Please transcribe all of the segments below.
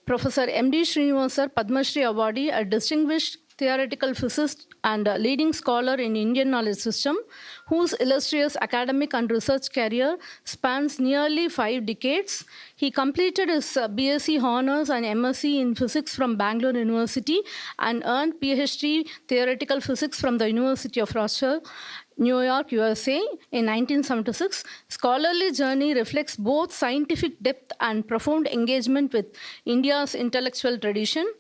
Professor M.D. Srinivas, Padma Shri Awardee, a distinguished theoretical physicist and a leading scholar in Indian knowledge system, whose illustrious academic and research career spans nearly 5 decades. He completed his BSc Honours and MSc in Physics from Bangalore University and earned PhD Theoretical Physics from the University of Rochester, New York, USA in 1976. Scholarly journey reflects both scientific depth and profound engagement with India's intellectual tradition.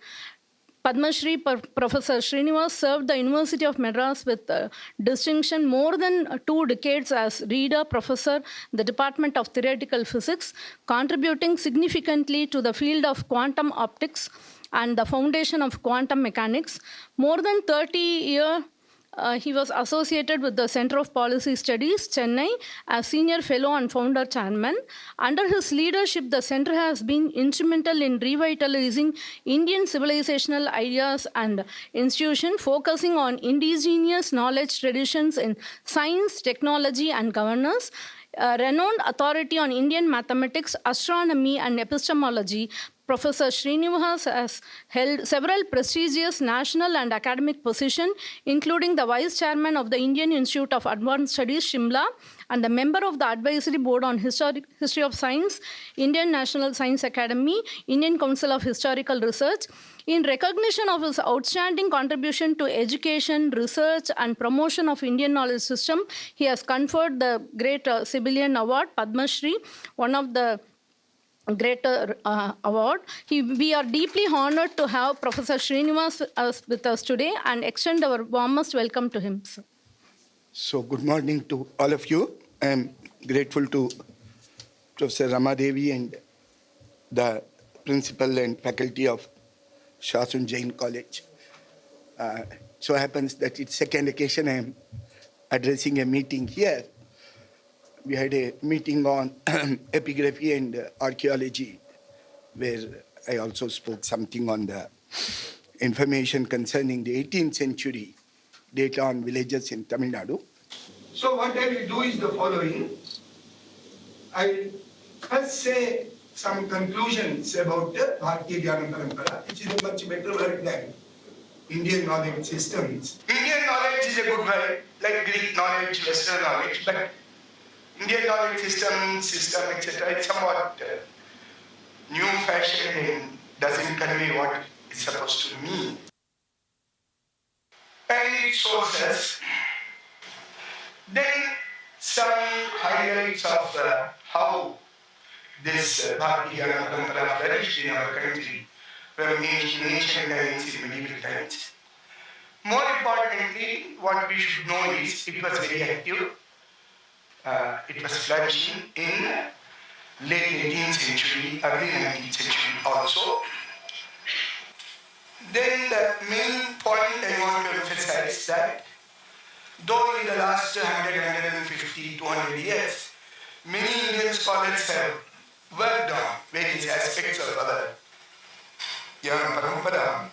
Padma Shri Professor Srinivas served the University of Madras with distinction more than 2 decades as reader professor in the Department of Theoretical Physics, contributing significantly to the field of quantum optics and the foundation of quantum mechanics. More than 30 years, he was associated with the Center of Policy Studies, Chennai, as senior fellow and founder chairman. Under his leadership, the center has been instrumental in revitalizing Indian civilizational ideas and institutions, focusing on indigenous knowledge traditions in science, technology, and governance. A renowned authority on Indian mathematics, astronomy, and epistemology, Professor Srinivas has held several prestigious national and academic positions, including the Vice Chairman of the Indian Institute of Advanced Studies, Shimla, and the member of the Advisory Board on History of Science, Indian National Science Academy, Indian Council of Historical Research. In recognition of his outstanding contribution to education, research, and promotion of Indian knowledge system, he has conferred the Great Civilian Award, Padma Shri, one of the greater award. We are deeply honored to have Professor Srinivas with us today and extend our warmest welcome to him, sir. So good morning to all of you. I am grateful to Professor Ramadevi and the principal and faculty of Shasun Jain College. So happens that it's second occasion I am addressing a meeting here. We had a meeting on epigraphy and archaeology, where I also spoke something on the information concerning the 18th century data on villages in Tamil Nadu. So what I will do is the following. I will first say some conclusions about the Bharatiya Jnana Parampara, which is a much better word than Indian knowledge systems. Indian knowledge is a good word, like Greek knowledge, Western knowledge, but Indian knowledge system, etc. is somewhat new fashion and doesn't convey what it's supposed to mean. And its sources. Then some highlights of how this Bharatiya Jnana Parampara flourished in our country from ancient times in medieval times. More importantly, what we should know is it was very active. It was flourishing in late 18th century, early 19th century also. Then the main point I want to emphasize that though in the last 100, 150, 200 years, many Indian scholars have worked on various aspects of our Jnana Parampara,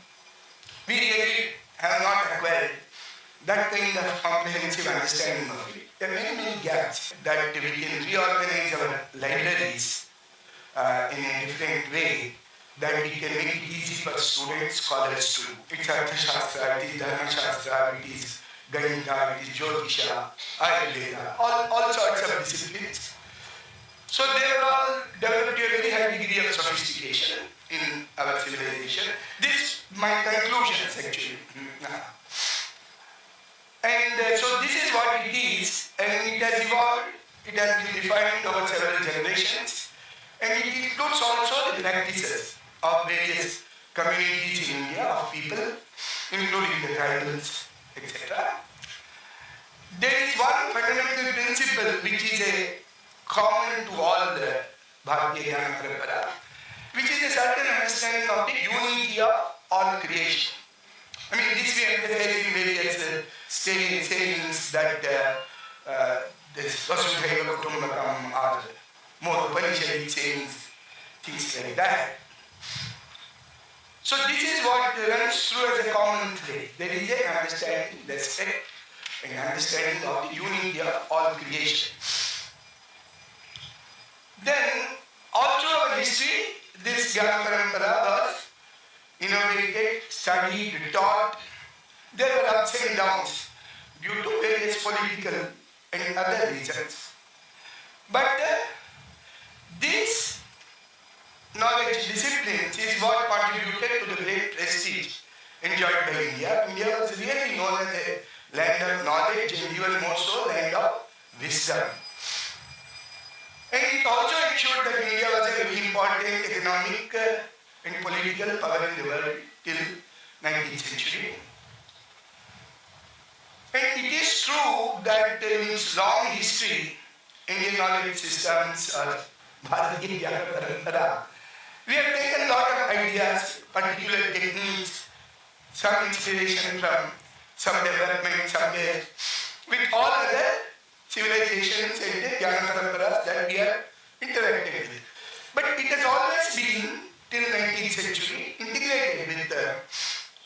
we really have not acquired that kind of comprehensive understanding of it. There are many gaps that we can reorganize our libraries in a different way, that we can make it easy for students, scholars to do. It's Arthashastra, it is Dharmashastra, it is Ganita, it is Jyotisha, Ayurveda, all sorts of disciplines. So they are all developed to a very high degree of sophistication in our civilization. This is my conclusions actually. And so this is what it is, and it has evolved, it has been defined over several generations, and it includes also the practices of various communities in India, of people, including the tribals, etc. There is one fundamental principle which is a common to all the Bharatiya Jnana Parampara, which is a certain understanding of the unity of all creation. I mean, this we emphasize in various sayings that this Vasudhaiva Kutumbakam or more Upanishadic sayings, things like that. So this is what runs through as a common thread. There is an understanding, respect, an understanding of the unity of all creation. Then, all through our history, this Jnana Parampara was innovated, studied, taught. There were ups and downs due to various political and other reasons. But these knowledge disciplines is what contributed to the great prestige enjoyed by India. India was really known as a land of knowledge and even more so land of wisdom. And it also ensured that India was a very important economic and political power in the world till 19th century. And it is true that in its long history, Indian knowledge systems or Bharatiya Jnana Parampara, we have taken a lot of ideas, particular techniques, some inspiration from some development somewhere, with all other civilizations and the Jnana Paramparas that we have interacted with. But it has always been, till 19th century, integrated with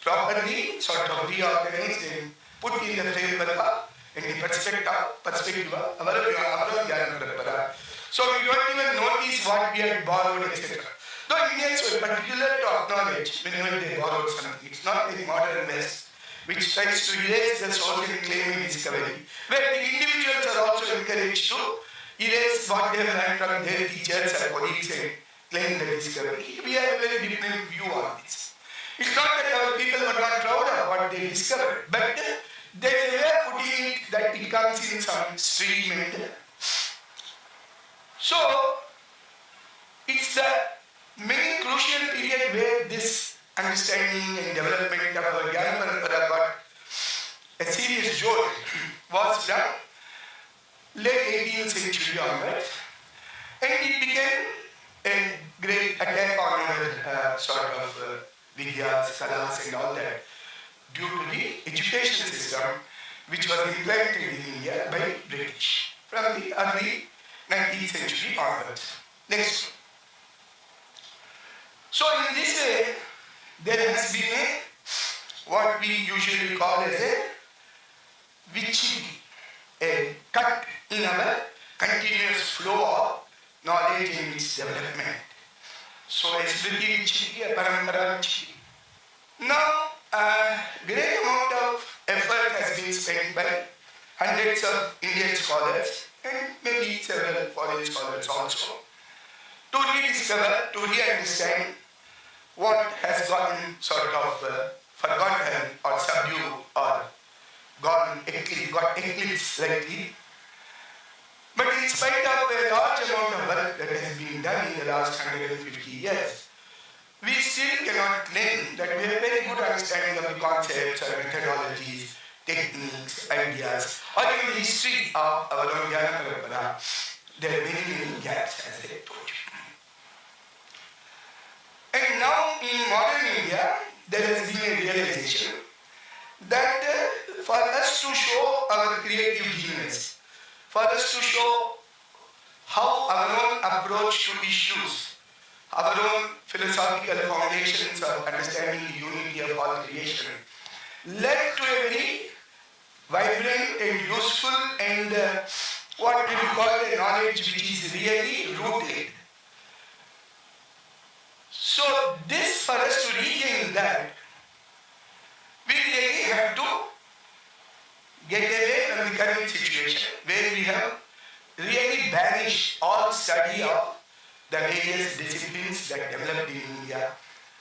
properly sort of reorganized and put in the framework of and the perspective of our Jnana Parampara. So we don't even notice what we had borrowed, etc. Though Indians were particular to acknowledge whenever they borrowed something. It's not like modern West, which tries to erase the source and claim in discovery, where the individuals are also encouraged to erase what they have learned from their teachers or colleagues and claim the discovery. We have a very different view on this. It's not that our people were not proud of what they discovered, but they were putting it that it comes in some stream. So, it's the main crucial period where this understanding and development of our Jnana Parampara got a serious jolt was from late 18th century onwards, and it became a great attack on our sort of vidyas, kalas and all that due to the education system which was implanted in India by British from the early 19th century onwards. Next. So in this way, there has been what we usually call as a vichiti, a cut in our continuous flow of knowledge and its development. So a smriti vichiti, a parampara vichiti. Now, a great amount of effort has been spent by hundreds of Indian scholars and maybe several foreign scholars also to rediscover, to re-understand what has gotten sort of forgotten or subdued or got eclipsed slightly. But in spite of a large amount of work that has been done in the last 150 years, we still cannot claim that we have a very good understanding of the concepts or methodologies, techniques, ideas, or even the history of our own Jnana Parampara. There are many gaps, as I told you. And now in modern India, there has been a realization that for us to show our creative genius, for us to show how our own approach to issues, our own philosophical foundations of understanding the unity of all creation, led to a very vibrant and useful and what we call a knowledge which is really rooted. So this, for us to regain that, we really have to get away from the current situation where we have really banished all study of the various disciplines that developed in India,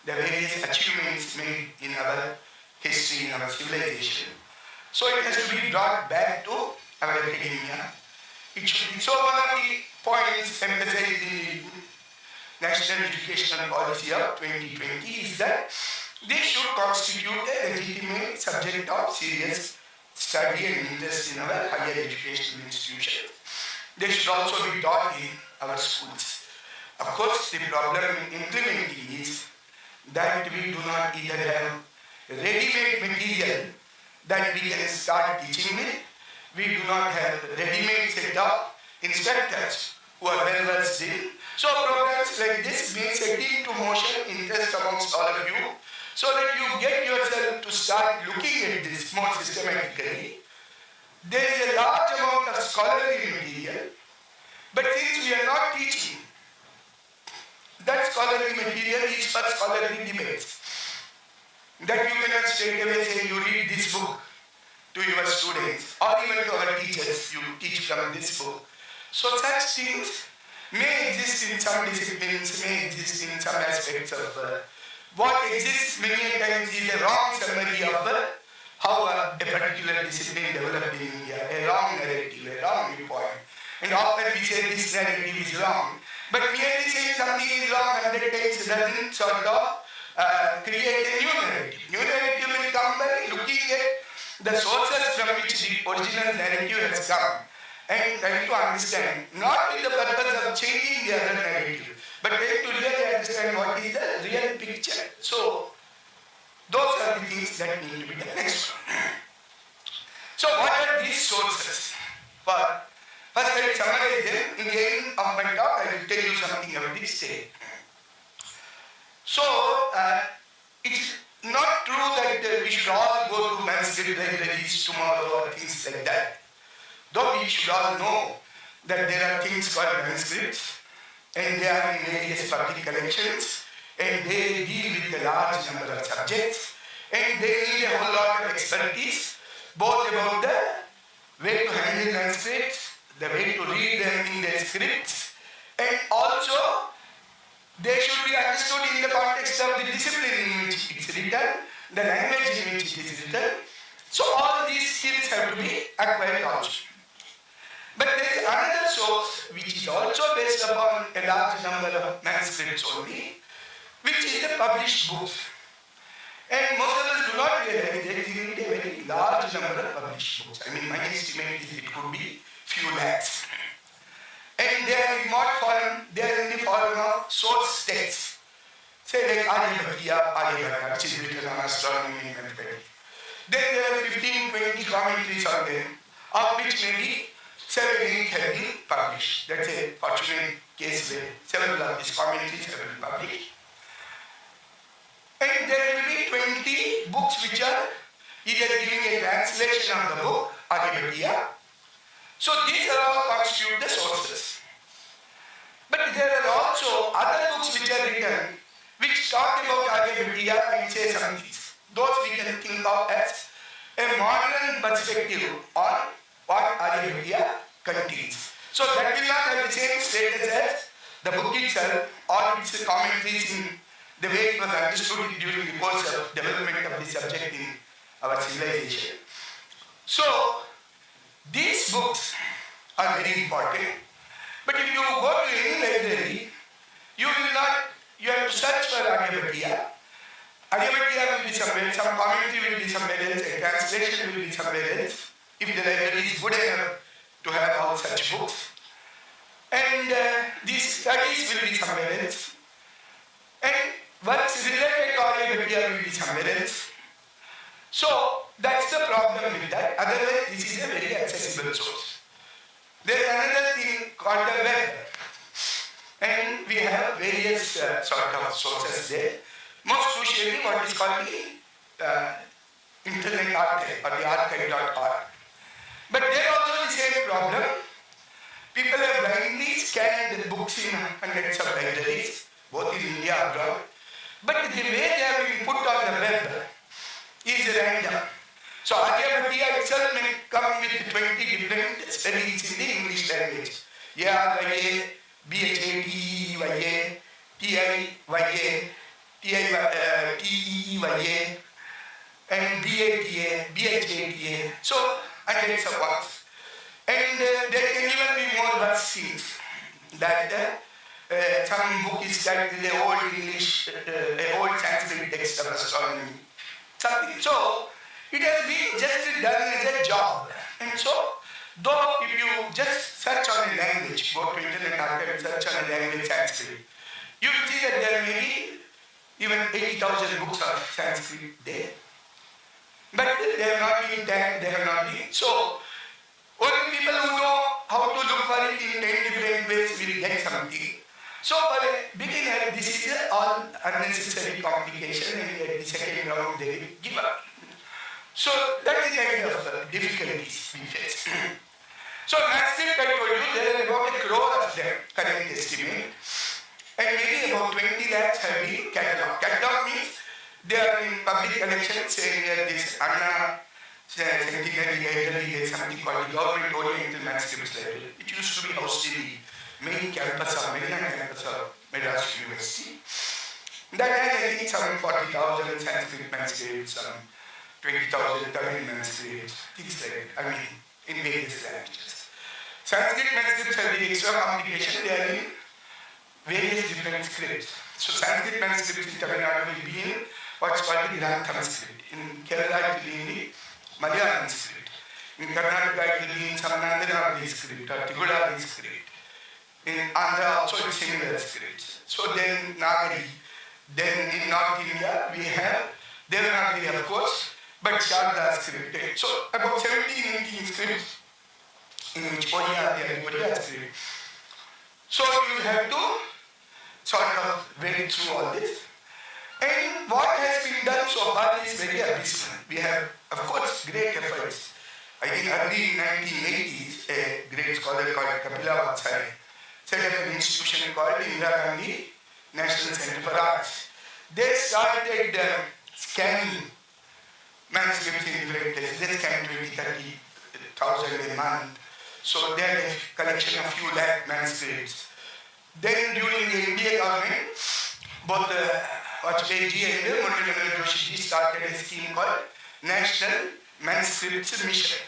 the various achievements made in our history, in our civilization. So it has to be brought back to our academia. It should be. So one of the points emphasized in the National Educational Policy of 2020 is that they should constitute a legitimate subject of serious study and interest in our higher educational institutions. They should also be taught in our schools. Of course, the problem in implementing is that we do not either have ready-made material that we can start teaching with. We do not have ready-made set of instructors who are well versed in. So programs like this may set into motion interest amongst all of you, so that you get yourself to start looking at this more systematically. There is a large amount of scholarly material, but since we are not teaching, that scholarly material is for scholarly debates. That you cannot straight away say you read this book to your students or even to our teachers, you teach from this book. So such things may exist in some disciplines, may exist in some aspects of what exists many times is a wrong summary of how a particular discipline developed in India, a wrong narrative, a wrong viewpoint. And often we say this narrative is wrong. But merely saying something is wrong 100 times doesn't sort of create a new narrative. New narrative will come by looking at the sources from which the original narrative has come and trying to understand, not with the purpose of changing the other narrative, but trying to really understand what is the real picture. So, those are the things that need to be done. Next one. So, what are these sources? First, I will summarize them. In the end of my talk, I will tell you something about this state. So, it's not true that we should all go to manuscript libraries tomorrow or things like that. Though we should all know that there are things called manuscripts, and they are in various public collections, and they deal with a large number of subjects, and they need a whole lot of expertise, both about the way to handle manuscripts, the way to read them in their scripts, and also they should be understood in the context of the discipline in which it is written, the language in which it is written. So all these skills have to be acquired also. But there is another source which is also based upon a large number of manuscripts only, which is the published books. And most of us do not realize that you need a very large number of published books. I mean, my estimate is it could be few lakhs. And they are in what form? They are in the form of source texts. Say like Aryabhata, which is written on astronomy and mathematics. Then there are 15, 20 commentaries on them, of which maybe 7, 8 have been published. That's a fortunate case where several of these commentaries have been published. And there will be 20 books which are either giving a translation of the book, Aryabhata. So these are all constitute the sources. But there are also other books which are written which talk about Aryabhata and say some things. Those we can think of as a modern perspective on what Aryabhata contains. So that will not have the same status as the book itself or its commentaries in the way it was understood during the course of development of the subject in our civilization. So these books are very important. But if you go to any library, you have to search for Aryabhata. Aryabhata will be somewhere, some commentary will be somewhere else, a translation will be somewhere else, if the library is good enough to have all such books. And these studies will be somewhere else. And works related to Aryabhata will be somewhere else. So that's the problem with that. Otherwise, this is a very accessible source. There is another thing called the web. And we have various sort of sources there. Most crucially, what is called the Internet Archive or the archive.org. But there also the same problem. People have blindly scanned the books in hundreds of libraries, both in India and abroad. But the way they have been put on the web is random. So Aryabhata itself may come with 20 different spellings in the English language. A-R-Y-A, B-H-A-T-E-Y-A, T-I-Y-A, T-E-E-Y-A, and B-A-T-A, B-H-A-T-A. So hundreds of words. And there can even be more worse things. That some book is titled the Old English, the Old Sanskrit text of astronomy. Something. So it has been just done as a job. And so, though if you just search on a language, go to Internet Archive, search on a language Sanskrit, you will see that there may be even 80,000 books of Sanskrit there. But they have not been tagged, they have not been. So, only people who know how to look for it in 10 different ways will get something. So, for a beginner, this is all unnecessary complication, and at the second round they will give up. So, that is the kind of difficulties we face. So, manuscript, I told you, there are about 1 crore of them, current estimate. and maybe about 20 lakhs have been catalogued. Catalog means they are in public collections, say near this Anna Centenary Library, there is something called the Government Oriental Manuscripts Library. It used to be housed in the main campus of Maryland campus of Madras University. That has, I think, some 40,000 Sanskrit manuscripts, some 20,000 Tamil manuscripts, things like that. I mean, in various languages. Sanskrit manuscripts have the extra complication, they are in various different scripts. So Sanskrit manuscripts in Tamil Nadu will be in what's called the Grantham script. In Kerala it will be in the Malayalam script. In Karnataka it will be in some Nandanavadi script or Tiguladi script. In Andhra also it's similar scripts. So then Nagari. Then in North India we have Devanagari of course, but Sharda script. So about 17, 18 scripts in which Oriya, the Oriya script. So you have to sort of wade through all this. And what has been done so far is very abysmal. We have, of course, great efforts. I think early 1980s, a great scholar called Kapila Vatsai set up an institution called Indira Gandhi National Center for Arts. They started scanning manuscripts in different places. They scanned 20,000, 30,000 a month. So they had a collection of few lakh manuscripts. Then during the India government, both Vajpayee and Murali Joshi started a scheme called National Manuscripts Mission.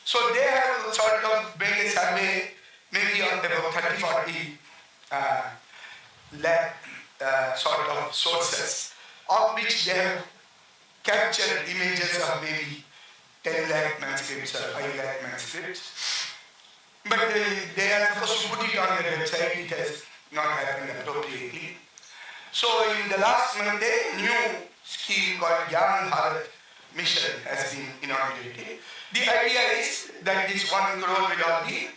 So they have sort of made a survey, maybe of about 30, 40 lakh sort of sources, of which they have captured images of maybe 10 lakh manuscripts or 5 lakh manuscripts. But they are supposed to put it on their website, it has not happened appropriately. So in the last month, a new scheme called Gyan Bharat Mission has been inaugurated. The idea is that this 1 crore will all be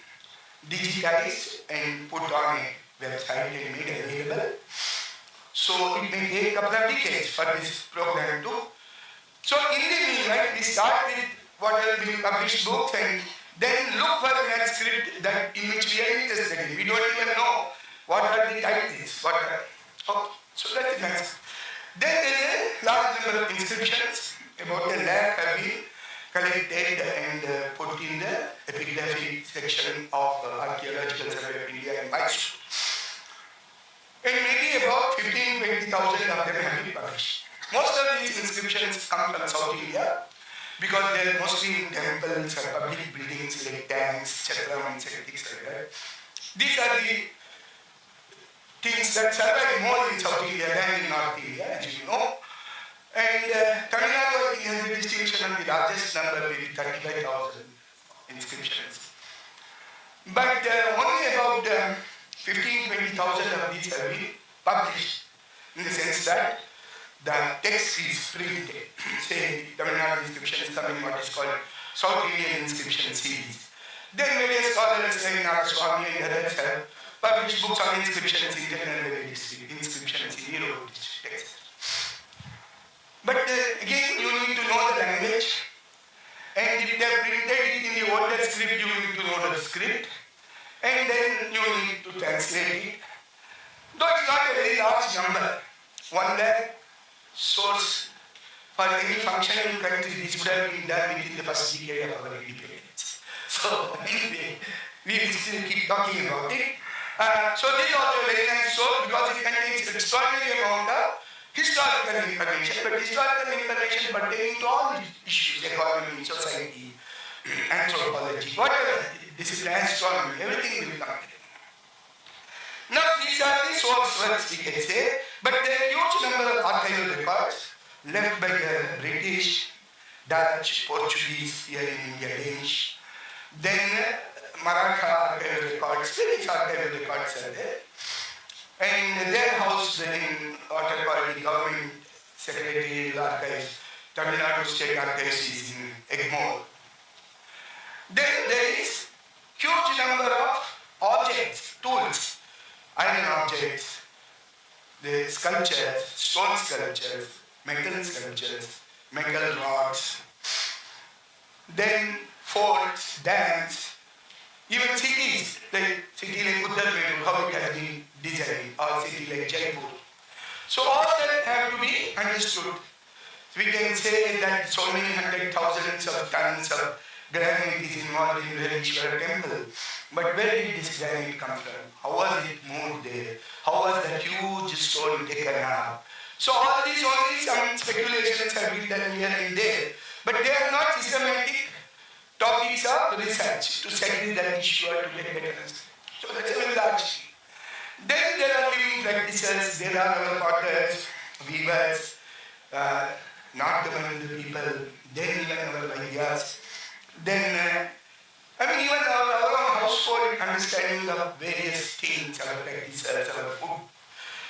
digitized and put on a website and made available. So it may take a couple of decades for this program to. So in the meanwhile, we start with what will be published books and then look for a manuscript that in which we are interested in. We don't even know what are the titles. So that's the manuscript. Then there is a large number of inscriptions, about a lakh have been collected and put in the epigraphy section of Archaeological Survey of India in Mysore. And maybe about 15,000 to 20,000 of them have been published. Most of these inscriptions come from South India because they are mostly in temples or public buildings like tanks, chatrams, and things like that. These are the things that survive more in South India than in North India, as you know. And Tamil Nadu has the distinction of the largest number with 35,000 inscriptions. But only about 15,000 to 20,000 of these have been published, in the sense that the text is printed. Say, Tamil Nadu inscription is coming what is called South Indian inscription series. Then various scholars like Naraswamy and others have published books on inscriptions in general district, inscriptions in Europe text. But again, you need to know the language, and if they have printed it in the older script, you need to know the script, and then you need to translate it. Though it's not a very large number, 1 lakh source for any functioning country, this would have been done within the first decade of our independence. So anyway, we will still keep talking about it. So this is also a very nice source because it contains extraordinary amount of historical information, but historical information pertaining to all issues, economy, society, anthropology, whatever, discipline, astronomy, everything will come there. Now these are the source works we can say, but there are a huge number of archival records left by the British, Dutch, Portuguese, here in India, Danish. Then Maratha archival records, various archival records are there. And they are housed in what are called the Government Secretarial Archives. Tamil Nadu State Archives is in Egmore. Then there is huge number of objects, tools, iron objects, the sculptures, stone sculptures, metal sculptures, metal rods, then forts, dams, Even cities, like city like Uttar Pradesh, how it has been designed, or city like Jaipur. So all that have to be understood. We can say that so many hundred thousands of tons of granite is involved in Relishwara temple. But where did this granite come from? How was it moved there? How was that huge stone taken up? So all these only some speculations have been done here and there. But they are not systematic topics of research to settle that issue or to get better answer. So that's a very large thing. Then there are living practices, there are our potters, weavers, not the Mandu people, then even our Vaidyas, then even our own household understanding of various things, our practices, our food.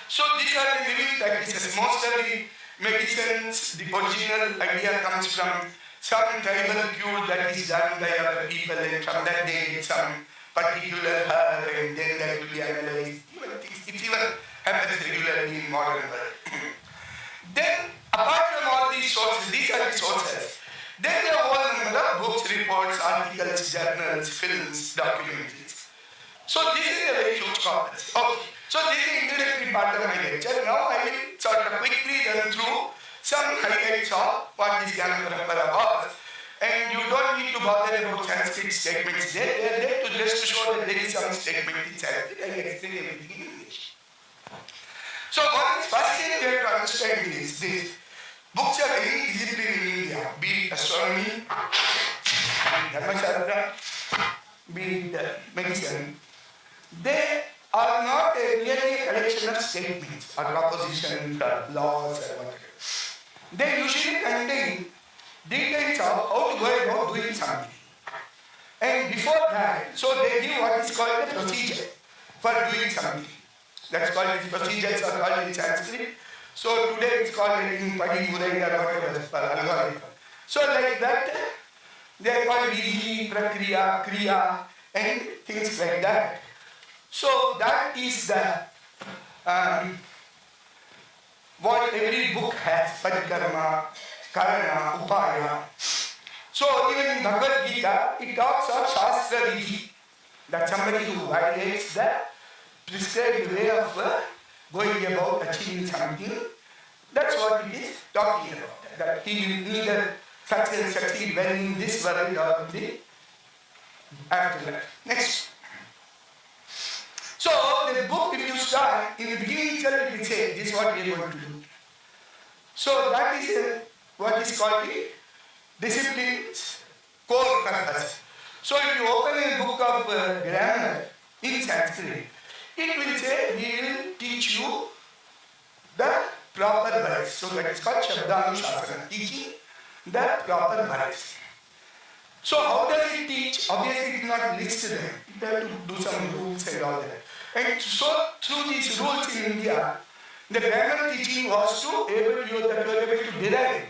So these are the living practices. Most of the medicines, the original idea comes from some tribal cure that is done by our people, and from that they get some particular herb, and then that will be analyzed. It even happens regularly in modern world. Then, apart from all these sources, these are the sources. Then there are a whole number of books, reports, articles, journals, films, documentaries. So this is a very huge corpus. Okay. So this is the introductory part of my lecture. Now I will sort of quickly run through some highlights of what this Jnana Parampara was. And you don't need to bother about Sanskrit statements there. They are there to just to show that there is some statement in Sanskrit. I can explain everything in English. So first thing you have to understand is this. Books of any discipline in India, be it astronomy, Dharmashastra, be it medicine, they are not really a collection of statements or propositions or laws or whatever. They usually contain details of how to go about doing something. And before that, so they give what is called the procedure for doing something. That's called, these procedures are called in Sanskrit. So today it's called in Padi Uday or whatever, algorithm. So like that, they are called Vidhi, Prakriya, Kriya, and things like that. So that is the what every book has, Parikarma, Karana, Upaya. So even in Bhagavad Gita, it talks of Shastra Vidhi, that somebody who violates the prescribed way of going about achieving something. That's what it is talking about. That he will neither succeed well in this world or in the afterlife. Next. So the book, if you start, in the beginning itself it will say, this is what we are going to do. So that is what is called the discipline's core purpose. So if you open a book of grammar in Sanskrit, it will say, we will teach you the proper words. So that is called Shabdanushasana, teaching the proper words. So how does it teach? Obviously it will not list them. It has to do some rules and all that. And so through these rules in India, the grammar teaching was to able to derive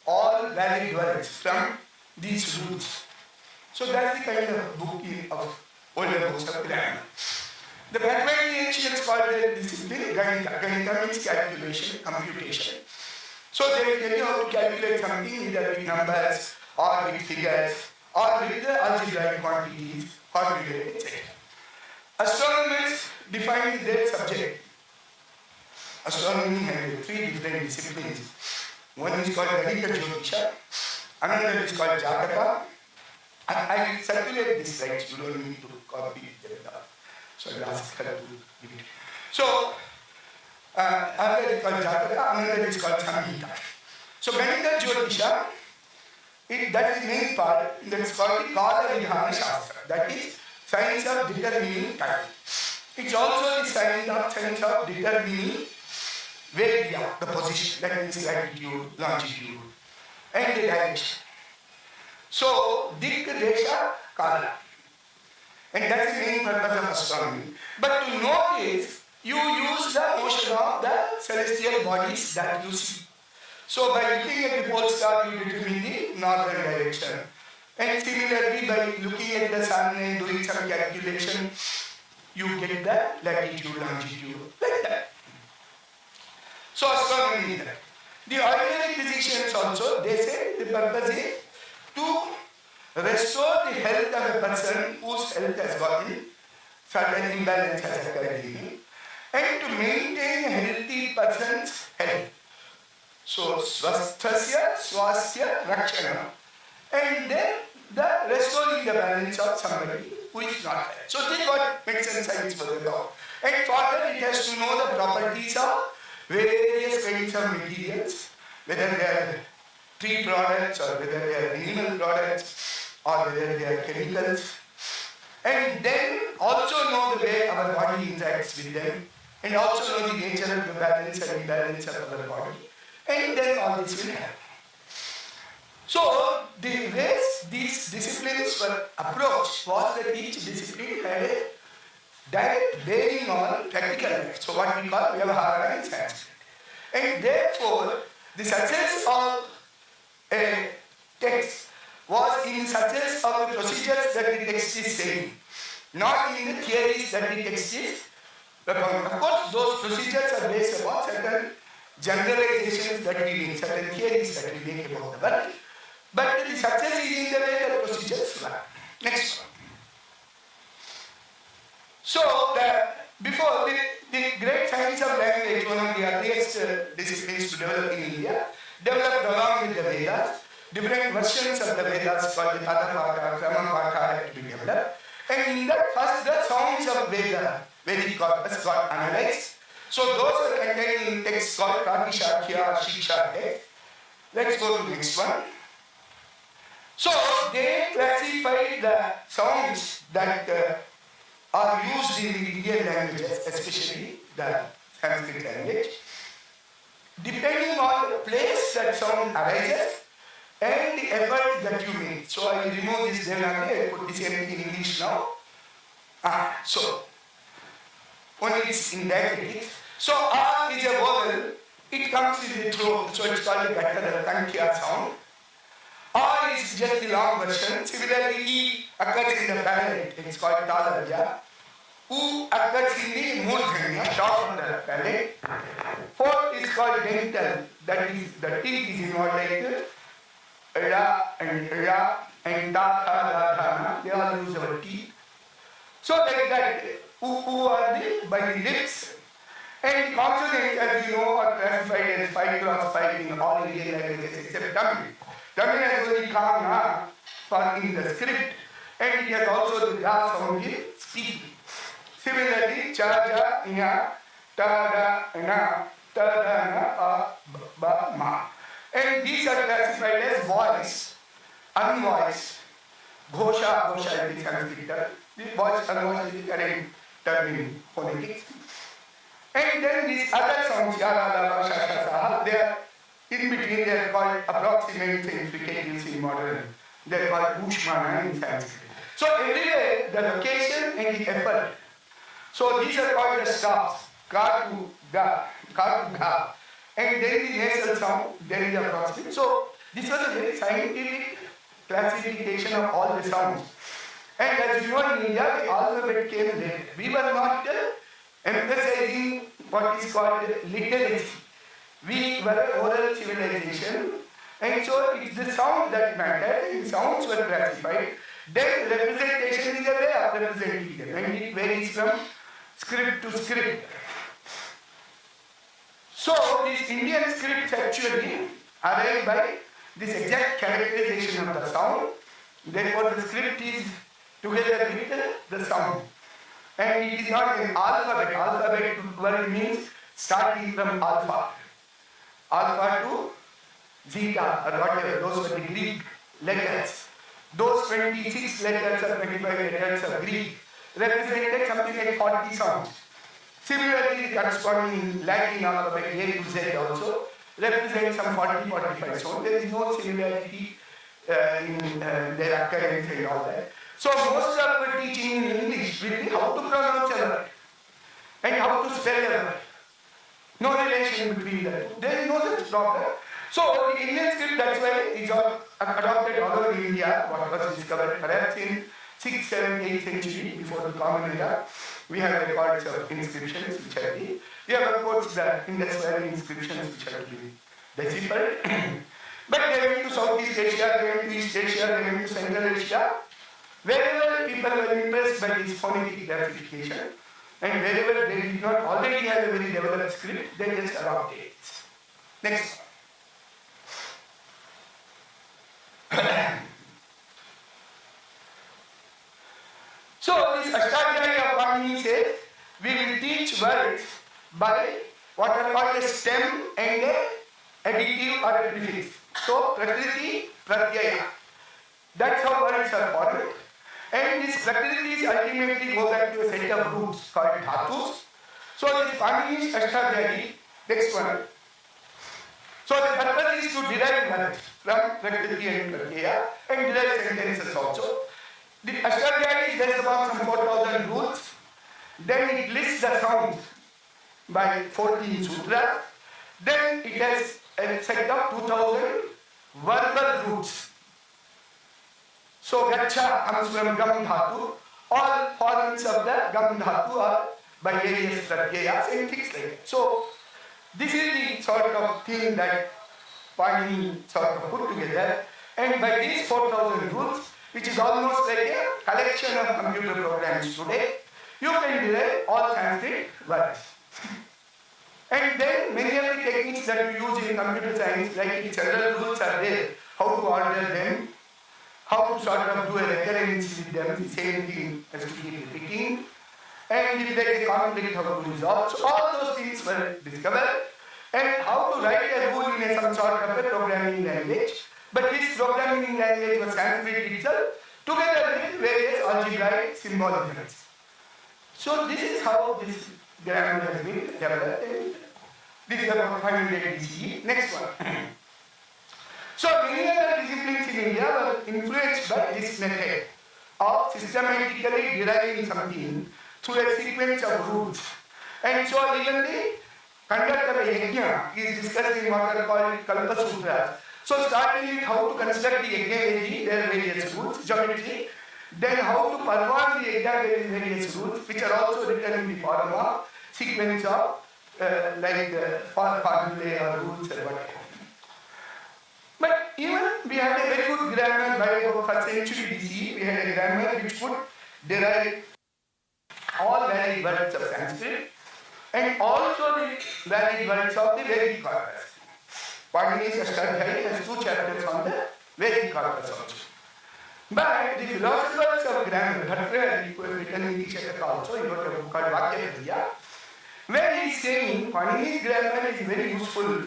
all valid words from these rules. So that's the kind of book of older books of grammar. The mathematicians called the discipline Ganita. Ganita means calculation, computation. So they will tell you how to calculate something either with numbers or with figures or with the algebraic quantities or related, etc. Astronomers defined their subject. Astronomy has three different disciplines. One is called Ganita Jyotisha, another is called Jataka. I will circulate this slide, you don't need to copy it. So I'll ask her to give it. So, another is called Jataka, another is called Samhita. So Ganita Jyotisha, that is the main part, that is called the Kala Vidhana Shastra. That is science of determining time. It's also the science of determining Vedya, the position, that means latitude, longitude, and the direction. So, Dik, Desha, Kala. And that's the main purpose of astronomy. But to know this, you use the motion of the celestial bodies that you see. So by looking at the pole star, you determine the northern direction. And similarly, by looking at the sun and doing some calculation, you get the latitude, longitude, like that. So astronomy is that. The ordinary physicians also, they say the purpose is to restore the health of a person whose sound's health has gotten certain imbalance has occurred in it. And to maintain a healthy person's health. So, swasthya, rakshana. And then the restoring the balance of somebody who is not healthy. So they got medicine science for the dog. And further it has to know the properties of various kinds of materials, whether they are tree products or whether they are animal products or whether they are chemicals. And then also know the way our body interacts with them, and also know the nature of the balance and imbalance of our body. And then all this will happen. So, the ways these disciplines were approached was that each discipline had a direct bearing on practical life. So, what we call Vyavahara in Sanskrit. And therefore, the success of a text was in success of the procedures that the text is saying, not in the theories that the text is propounding. Of course, those procedures are based upon certain generalizations that we make, certain theories that we make about the world. But the success is in the way that procedures work. Next one. So, before the great science of language, one of the earliest disciplines to develop in India, developed along with the Vedas. Different versions of the Vedas called the Padapaka, Kramapaka had to be developed. And in that first, the sounds of Vedic corpus got analyzed. So those are contained in texts called Prakishakya or Shiksha text. Let's go to the next one. So they classified the sounds that are used in the Indian languages, especially the Sanskrit language, depending on the place that sound arises and the effort that you make. So I will remove this Devanagari, I put this in English now. So only it's in diacritics. So A is a vowel, it comes in the throat, so it's called a Gattara Tankya sound. A is just the long version. Similarly, E occurs in the palate, it's called Talaraja. U occurs in the Murdhanya, top of the palate. Fourth is called dental, that is, the teeth is involved like Ra and Ta, Tha, Da, Dha, they all use our teeth. So like that, U are the by the lips. And consonants, as you know, are classified as 5 cross 5 in all Indian languages except Tamil. Tamil has only Ka, for in the script, and it has also the Ja sound in speaking. Similarly, Cha, Ja, Nya, Ta, Da, Na, Ta, Da, Na, A, Ba, Ma. And these are classified as voice, unvoiced. Ghosha is the Sanskrit term. The voice, unvoiced is the current term in phonetics. And then these other sounds, Yara, Shasha, Saha, they are in between, they are called approximate significatives in modern. They are called Ushmana in Sanskrit. So everywhere, the location and the effort. So these are called the stops, Ka to Ga, Ka to Ga. And then the nasal sound, then the approximate. So this was a very scientific classification of all the sounds. And as you know, in India, the alphabet came later. We were not emphasizing what is called literacy. We were an oral civilization, and so it's the sound that mattered, and sounds were classified. Then representation is a way of representing them, and it varies from script to script. So these Indian scripts actually arrive by this exact characterization of the sound. Therefore the script is together with the sound. And it is not an alphabet. Alphabet word means starting from alpha. Alpha to zeta or whatever. Those were the Greek letters. Those 26 letters or 25 letters of Greek represented something like 40 sounds. Similarly, the corresponding Latin alphabet A to Z also represents some 40-45 sounds. There is no similarity in their occurrence and all that. So most of our teaching in English will be how to pronounce a word and how to spell a word. No relation between them. There is no such problem. So the Indian script, that's why it's all adopted all over India, what was discovered perhaps in 6th, 7th, 8th century before the Common Era. We have records of inscriptions which are the, we have of course the Indus Valley inscriptions which are the deciphered. But they went to Southeast Asia, they went to East Asia, they went to Central Asia. Wherever people were impressed by this phonetic classification, and wherever they did not already have a very developed script, they just adopted it. Next. So this Ashtadhyayi of Panini says, we will teach words by what are called a stem and a additive or a prefix. So Prakriti, Pratyaya. That's how words are formed. And these Prakritis ultimately go back to a set of roots called Dhatus. So this Panini's Ashtadhyayi, next one. So the purpose is to derive words from Prakriti and Pratyaya and derive sentences also. The Ashtadhyayi is about some 4,000 rules. Then it lists the sounds by 14 sutras. Then it has a set of 2,000 verbal roots. So Gacha comes from Gam Dhatu. All forms of the Gam Dhatu are by various pratyayas and things like that. So this is the sort of thing that Panini sort of put together. And by these 4,000 rules, which is almost like a collection of computer programs today, you can derive all Sanskrit words. And then many of the techniques that you use in computer science, like several rules are there, how to order them, how to sort of do a recurrence with them, the same thing has to keep repeating, and if there is a conflict, how to resolve. So all those things were discovered, and how to write a rule in some sort of a programming language. But this programming language was Sanskrit itself, together with various algebraic symbolisms. So this is how this grammar has been developed, and this is about 500 BCE. Next one. So many other disciplines in India were influenced by this method of systematically deriving something through a sequence of rules. And so even the conduct of a yajna is discussed in what are called Kalpa Sutras. So starting with how to construct the yajna, there are various rules, geometry. Then how to perform the yajna, there is various rules, which are also written in the form of sequence of like formulae or rules or whatever. But even we had a very good grammar by about 1st century BC. We had a grammar which would derive all valid words of Sanskrit and also the valid words of the Vedic corpus. Panini's Ashtadhyayi has 2 chapters on the Vedic corpus also. But the philosophers of grammar, Bhattacharya, who have written in Shaka also, he wrote a book called Vakya, where he is saying Panini's grammar is very useful.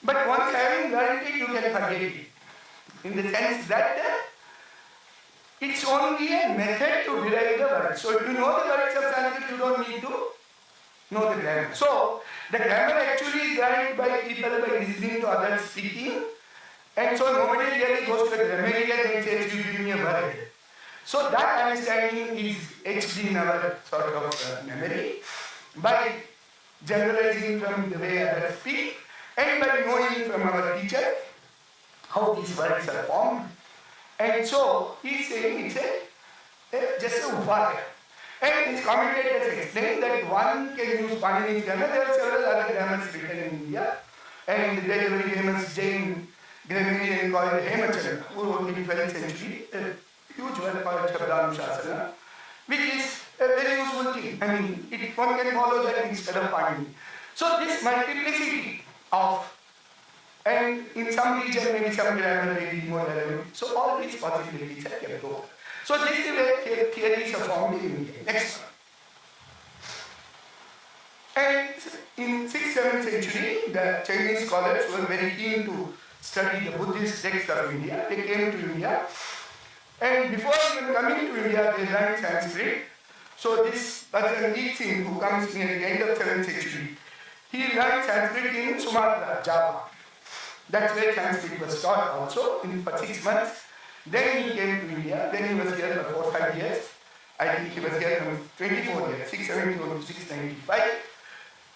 But once having learned it, you can forget it. In the sense that it's only a method to derive the words. So if you know the words of Sanskrit, you don't need to know the grammar. So the grammar actually is learned by people by listening to others speaking. And so nobody really goes to the grammarian and says, you give me a word. So that understanding is etched in our sort of memory by generalizing from the way others speak, and by knowing from our teacher how these words are formed. And so he is saying it's just a upaya. And his commentators explain that one can use Panini's grammar. There are several other grammars written in India. And there is a very famous Jain grammarian called Hemachandra, who wrote in the 12th century a huge work called Shabdanushasana, which is a very useful thing. I mean, one can follow that instead of Panini. So this multiplicity of, and in some region maybe some grammar may be more relevant. So all these possibilities are kept open. So this is the way theories are formed in India. Next one. And in 6th, 7th century, the Chinese scholars were very keen to study the Buddhist texts of India. They came to India. And before even coming to India, they learned Sanskrit. So this person Yi Singh, who comes near the end of 7th century, he learned Sanskrit in Sumatra, Java. That's where Sanskrit was taught also for 6 months. Then he came to India. Then he was here for 4 or 5 years. I think he was here for 24 years, 671 to 695.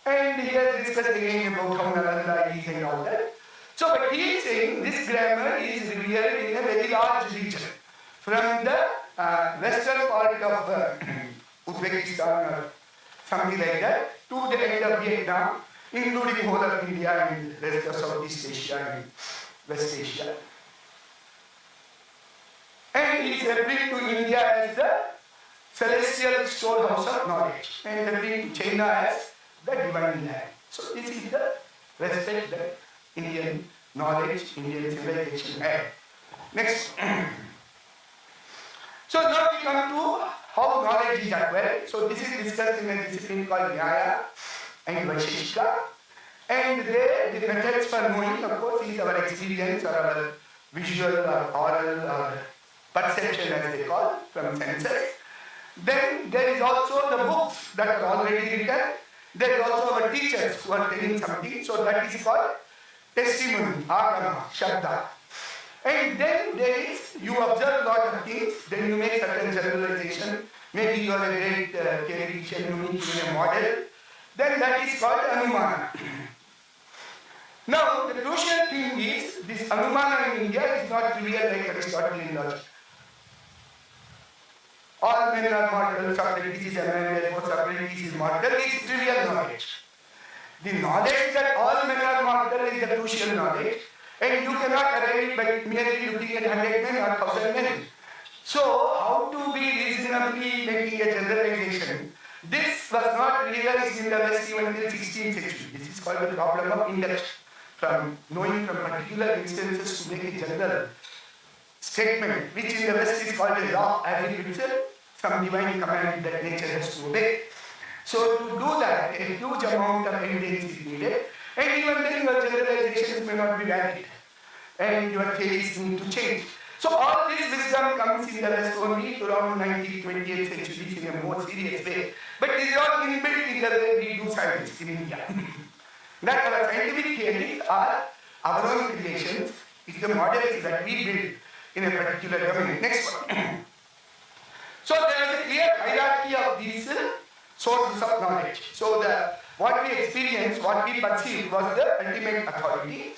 And he has discussed again about how Nalanda is and all that. So, but he is saying this grammar is revered in a very large region. From the western part of Uzbekistan or something like that, to the end of Vietnam, including whole of India and the rest of Southeast Asia and West Asia. And he is referring to India the celestial storehouse of knowledge, and referring to China as the divine land. So this is the respect that Indian knowledge, Indian civilization had. Next. So now we come to how knowledge is acquired. So this is discussed in a discipline called Nyaya and Vaisheshika. And there, the methods for knowing, of course, is our experience or our visual or oral or perception, as they call, from senses. Then there is also the books that are already written. There is also our teachers who are telling something. So that is called testimony, agama, shabda. And then there is, you observe a lot of things, then you make certain generalization. Maybe you are a great theoretician, you need to be a model. Then that is called anumana. Now, the crucial thing is, this anumana in India is not trivial like Aristotelian logic. All men are mortal, Socrates is a man, therefore Socrates is mortal, is trivial knowledge. The knowledge that all men are mortal is the crucial knowledge, and you cannot arrive by merely looking at 100 men or 1000 men. So, how to be reasonably making a generalization? This was not realized in the West even till 16th century. This is called the problem of induction. From knowing from particular instances to make a general statement, which in the West is called a law, as it itself, some divine command that nature has to obey. So to do that, a huge amount of evidence is needed, and even then your generalizations may not be valid, and your theories need to change. So all this wisdom comes in the West only around 19th, 20th centuries in a more serious way. But it is all inbuilt in the way we do science in India. That our scientific theories are our own creations, is the models that we build in a particular domain. Next one. So there is a clear hierarchy of these sources of knowledge. So what we experience, what we perceive was the ultimate authority.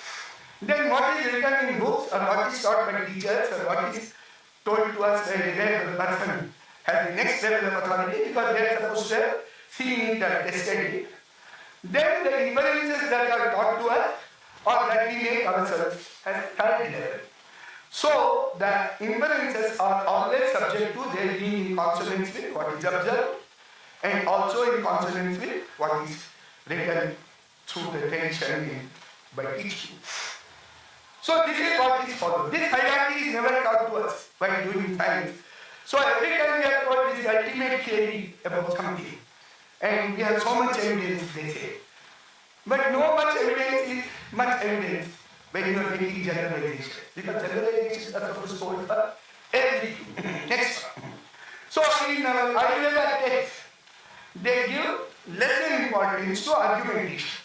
Then what is written in books, or what is taught by teachers, or what is told to us by a reliable person has the next level of authority, because they are supposed to have seen it and tested it. Then the inferences that are taught to us, or that we make ourselves, has third level. So the inferences are always subject to their being in consonance with what is observed, and also in consonance with what is written through the tension by teaching. So this is what is followed. This hierarchy is never taught to us while doing science. So every time we are taught this ultimate theory about something, and we have so much evidence, they say. But no much evidence is much evidence when you are making generalizations. Because generalizations are supposed to hold for everything. Next one. So in Ayurveda text, they give less importance to argumentation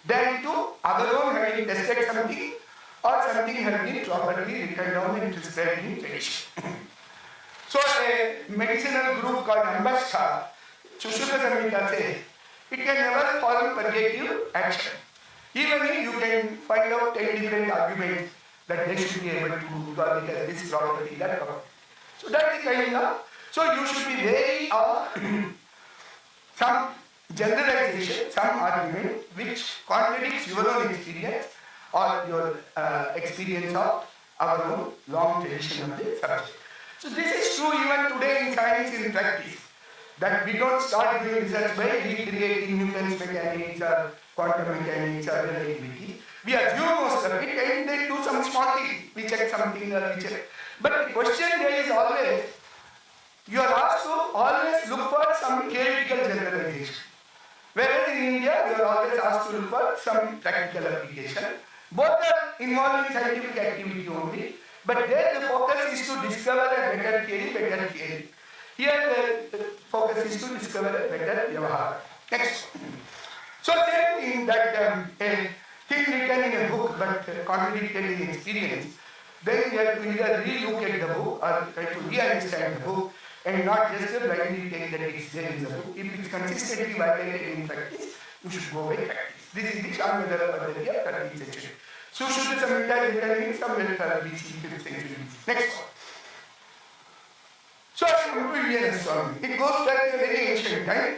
than to our own having tested something, or something has been properly written down and prescribed in tradition. So a medicinal group called Ambashta, Sushruta Samhita says, it can never form purgative action. Even if you can find out 10 different arguments that they should be able to do, because it has this property, that property. So that is kind of, so you should be wary of some generalization, some argument which contradicts your own experience or your experience of our own long tradition of the subject. So this is true even today in science, in practice, that we don't start doing research by recreating Newton's mechanics or quantum mechanics or relativity. We assume most of it and then do some small thing, we check something or we check. But the question there is always, you are asked to always look for some theoretical generalization. Whereas in India, you are always asked to look for some practical application. Both are involving scientific activity only, but there the focus is to discover a better theory. Here the focus is to discover a better vyavahara. Next. So same thing that a thing written in a book but contradicted in experience, then you have to either re-look at the book or try to re-understand the book, and not just blindly take that it's there in the book. If it's consistently violated in practice, you should go by practice. This is the Shamvedara Paddhati of 13th century. Sushruta Samhita is written in somewhere 3rd, 5th century. Next one. So it goes back to a very ancient time.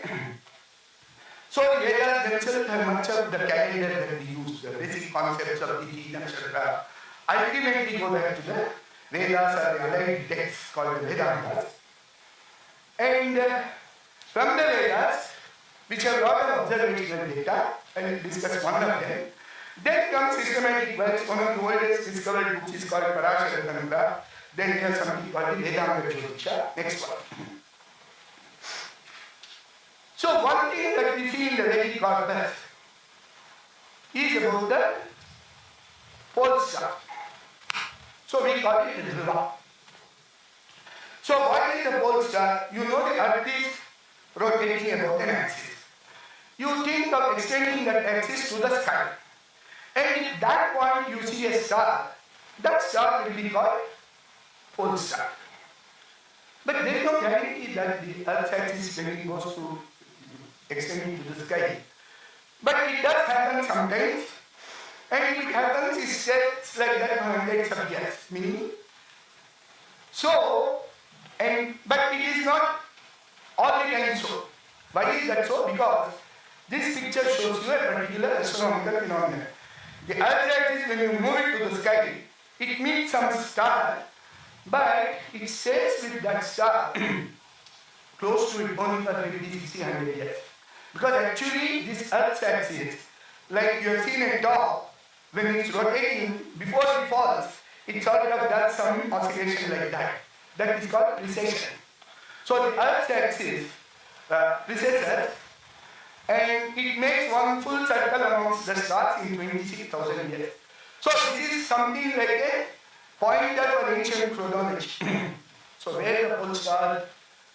So the Vedas themselves have much of the calendar that we use, the basic concepts of the Nakshatra, ultimately go back to the Vedas are the allied texts called the Vedantas. And from the Vedas, which have a lot of observational data, I will discuss one of them. Then comes systematic works. One of the oldest discovered books is called Parashara Tantra. Then we have something called the Vedanta Jyotisha. Next one. So one thing that we see in the Vedic corpus is about the pole star. So we call it Dhruva. So what is the pole star? You know the earth is rotating about an axis. You think of extending that axis to the sky. And at that point you see a star. That star will be called pole star. But there is no guarantee that the earth's axis really goes to extending to the sky. But it does happen sometimes. And if it happens, it stays like that for hundreds of years. Meaning, so, but it is not all the time so. Why is that so? Because this picture shows you a particular astronomical phenomenon. The Earth's axis, when you move it to the sky, it meets some star, but it stays with that star close to it only for 50, 60, 100 years. Because actually, this Earth's axis, like you have seen a dog, when it's rotating, before it falls, it sort of does some oscillation like that. That is called precession. So the Earth's axis precesses, and it makes one full circle amongst the stars in 26,000 years. So this is something like a pointer for ancient chronology. So where the pole star,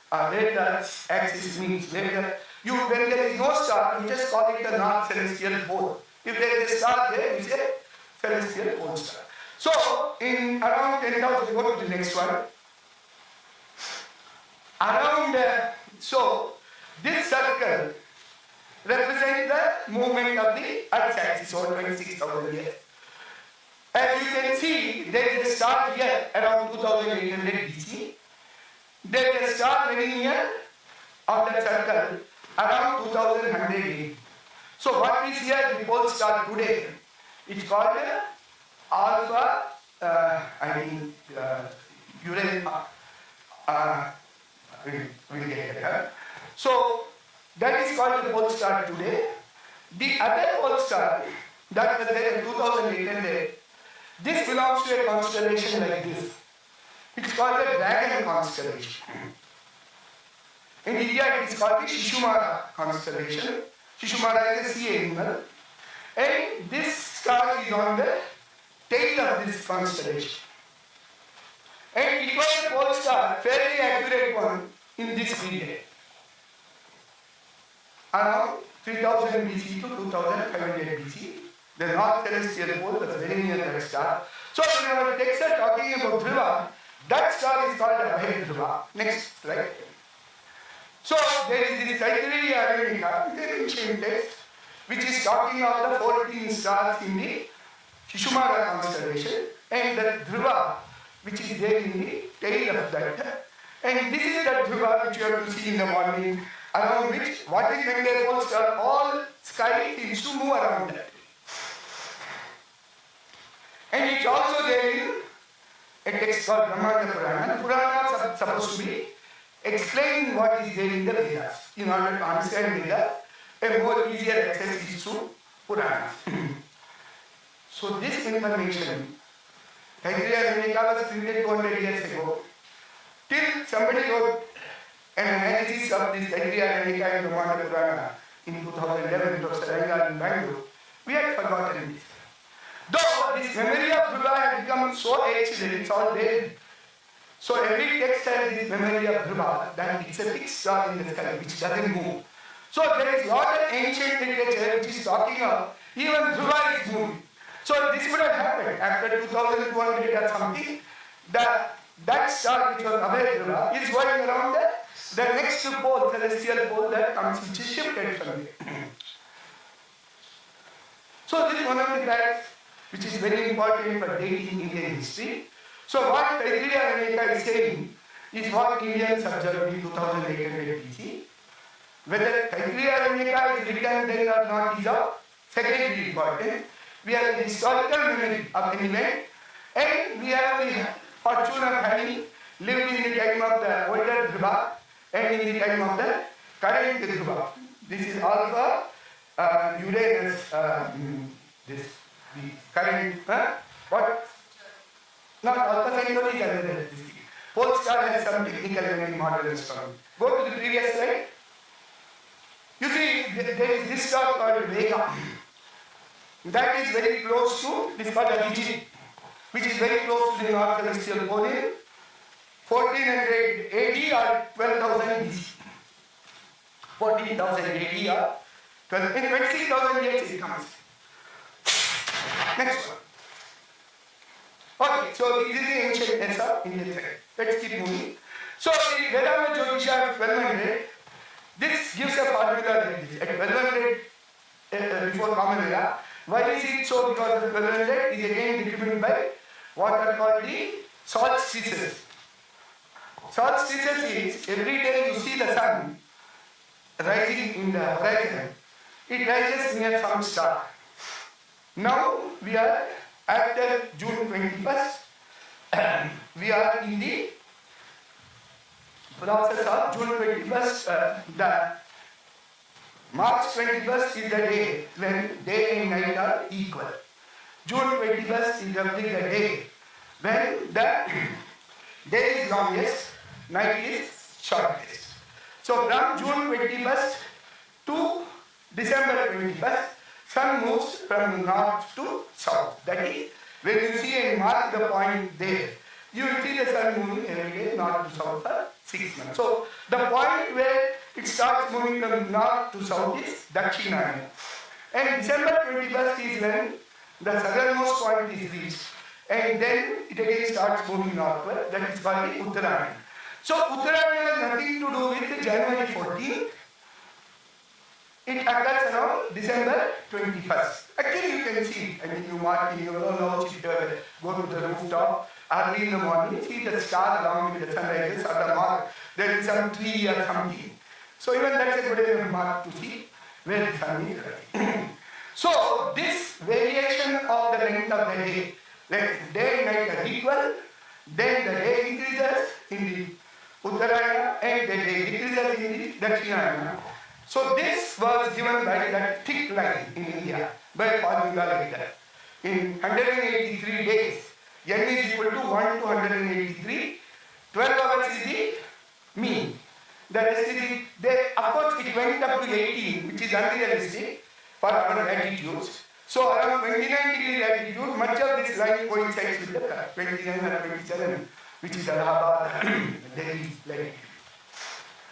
where the axis meets, when there is no star, you just call it the north celestial pole. If there is a star there, you say celestial pole star. So in around 10,000, go to the next one. So this circle represents the movement of the Earth's axis over 26,000 years. As you can see, there is a star here around 2800 BC. There is a star very near on that circle around 2100 AD. So what is here the pole star today? It's called Alpha, Uranus. We'll get it. So that is called the pole star today. The other pole star that was there in 2800, this belongs to a constellation like this. It's called the Dragon constellation. In India it is called the Shishumara constellation. Shishumara is a sea animal. And this star is on the tail of this constellation. And it was a pole star, fairly accurate one in this period. Around 3000 BC to 2500 BC, the north celestial pole was very near that star. So when our texts are talking about Dhruva, that star is called Abhay Dhruva. Next slide. So there is this Taittiriya Aranika, the ancient text, which is talking of the 14 stars in the Shishumara constellation, and the Dhruva, which is there in the tail of that. And this is the Dhruva which you have to see in the morning, around which, what is when there goes all sky seems to move around that. And it's also there in a text called Brahmanda Purana. Puranas are supposed to be explaining what is there in the Vedas. In order to understand Vedas, a more easier access is through Puranas. So this information, Taittiriya Aranika was printed 200 years ago. Till somebody wrote an analysis of this Taittiriya Aranika and Brahmanda Purana in 2011, Professor Rangal in Bangalore, we had forgotten this. Though this memory of Dhruva had become so etched that it's all there. So every text has this memory of Dhruva, that it's a fixed star in the sky which doesn't move. So there is a lot of ancient literature which is talking of even Dhruva is moving. So this would have happened after 2200 or something. That star which was Abhay Dhruva is going around the next pole, celestial pole that comes, which is shifted from there. So this is one of the facts which is very important for dating Indian history. So what Taittiriya Aranika is saying is what Indians observed in 2800 BC. Whether Taittiriya Aranika is written then or not is of secondary importance. We have the historical memory of an event, and we have the fortune of having lived in the time of the older Dhruva and in the time of the current Dhruva. This is also Uranus, the current, what? Not Alpha Centauri is another. Pole star has some technical and model astronomy. Go to the previous slide. You see, there is this star called Vega. That is very close to this called Abhijit, which is very close to the North Celestial Pole in 1400 AD or 12,000 BC. 14,000 AD or 12, in 26,000 years it comes. Next one. Okay, so this is the ancient tense of Indian side. Let's keep moving. So the Vedanta Jyotisha of 1200, this gives a formula like this. At 1200 before Common Era, why is it so? Because the 1200 is again determined by what are called the solstices. Solstices is every day you see the sun rising in the horizon. It rises near some star. Now we are after June 21st, we are in the process of June 21st, the March 21st is the day when day and night are equal. June 21st is the day when the day is longest, night is shortest. So from June 21st to December 21st, sun moves from north to south. That is, when you see and mark the point there, you will see the sun moving every day north to south for 6 months. So the point where it starts moving from north to south is Dakshinayana. And December 21st is when the southernmost point is reached. And then it again starts moving northward. That is called the Uttarayana. So Uttarayana has nothing to do with January 14th. It occurs around December 21st. Actually, you can see, I mean, you mark in your own notes, if you go to the rooftop early in the morning, see the star along with the sunrises or the mark, there is some tree or something. So even that's a good enough mark to see where the sun is rising. So this variation of the length of the day, like day and night are equal, then the day increases in the Uttarayana and the day decreases in the Dakshinayana. So this was given by that thick line in India by formula like that. In 183 days, n is equal to 1 to 183. 12 hours is the mean. The rest is the, of course it went up to 18, which is unrealistic for our latitudes. So around 29 degree latitude, much of this line coincides with the 29 or 27, which is Allahabad, Delhi latitude.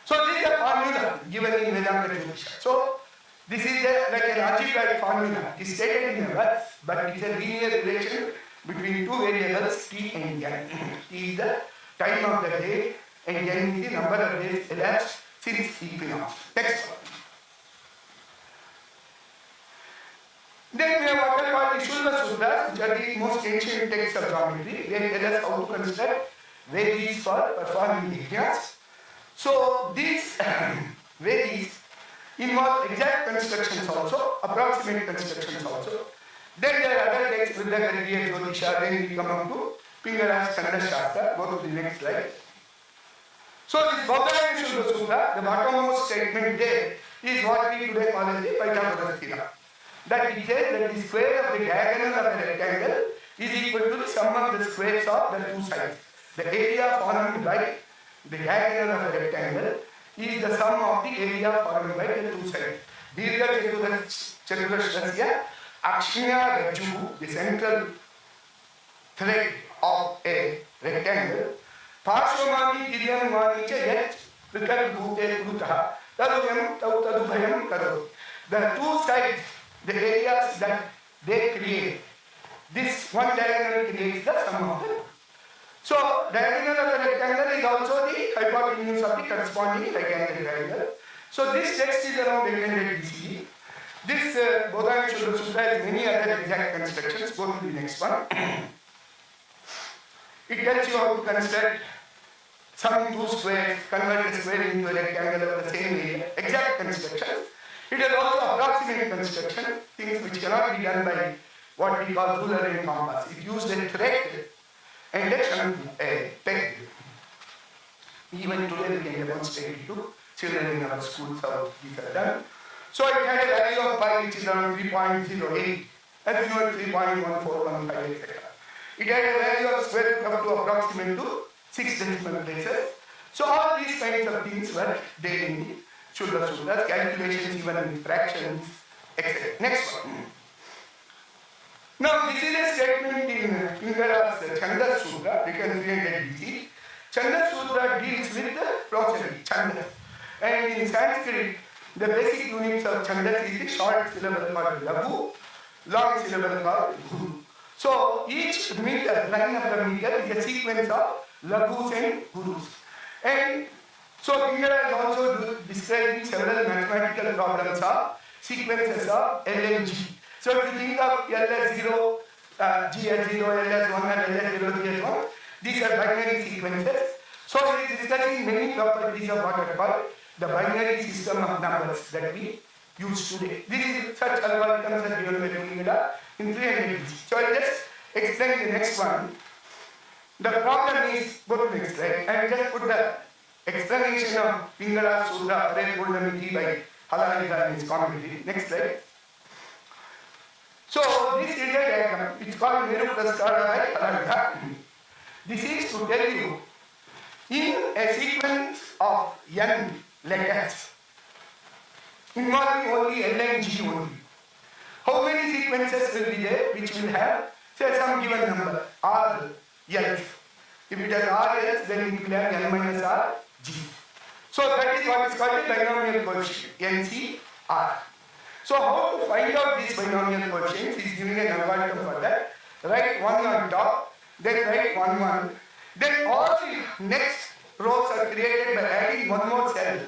So this is a formula given in Vedanta Jyotisha. So this is like an algebraic formula. It is stated in a verse, but it's a linear relation between two variables T and N. T is the time of the day and N is the number of days elapsed since equinox. Next one. Then we have what are called the Shulva Sutras, which are the most ancient texts of geometry. They tell us how to construct Vedis for performing yajnas. So these Vedis involve exact constructions also, approximate constructions also. Then there are other texts with the Garidiya Jyotisha, then we come up to Pingala's Kanda Shastra. Go to the next slide. So this Bhaudaya Shulva Sutra, the bottommost statement there is what we today call as the Pythagoras theorem. That it says that the square of the diagonal of a rectangle is equal to the sum of the squares of the two sides. The area formed by the diagonal of a rectangle is the sum of the area formed by the two sides. Dirgha Chaturashasya Akshya Raju, the central thread of a rectangle, Parshvamani Diryanmani cha yat Vikat Bhute Bhutaha Taduyam Tadubhayam Karo. The two sides, the areas that they create, this one diagonal creates the sum of them. So, diagonal of the rectangle is also the hypotenuse of the corresponding right angle triangle. So, this text is around 800 BCE. This Bodhana Shulva Sutra has many other exact constructions. Go to the next one. It tells you how to construct sum two squares, convert a square into a rectangle of the same area. Exact constructions. It has also approximate construction, things which cannot be done by what we call ruler and compass. It used a thread and a peg. Even today we can demonstrate it to children in our schools how these are done. So it had a value of pi which is around 3.08, as you know 3.1415, etc. It had a value of square root up to approximate to 6 decimal places. So all these kinds of things were there in the Shudra Sutras, calculations even in fractions, etc. Next one. Now this is a statement in Pingala's Chanda Sutra, written 300 BC. Chanda Sutra deals with the prosody, Chanda. And in Sanskrit, the basic units of Chanda is the short syllable called Lagu, long syllable called Guru. So each meter, line of the meter, is a sequence of Lagus and Gurus. And so Pingala is also describing several mathematical problems of sequences of L and G. So if you think of L as 0, G as 0, L as 1 and L as 0, G as 1, these are binary sequences. So it is discussing many properties of what are called the binary system of numbers that we use today. This is such algorithms are given by Pingala in 300 BC. So I'll just explain the next one. The problem is, go to next slide, and just put the explanation of Pingala Sutra Pare Purnamiti by Halalika in his commentary. Next slide. So this is a diagram. It's called Meru Prastara by Halalika. This is to tell you, in a sequence of n letters involving only L and G only, how many sequences will be there which will have, say, some given number, R, L. If it has R, L, then it will have N minus R, G. So that is what is called the binomial coefficient, NCR. So how to find out these binomial coefficients? He is giving an algorithm for that. Write 1 on top, then write 1, 1. Then all the next rows are created by adding one more cell.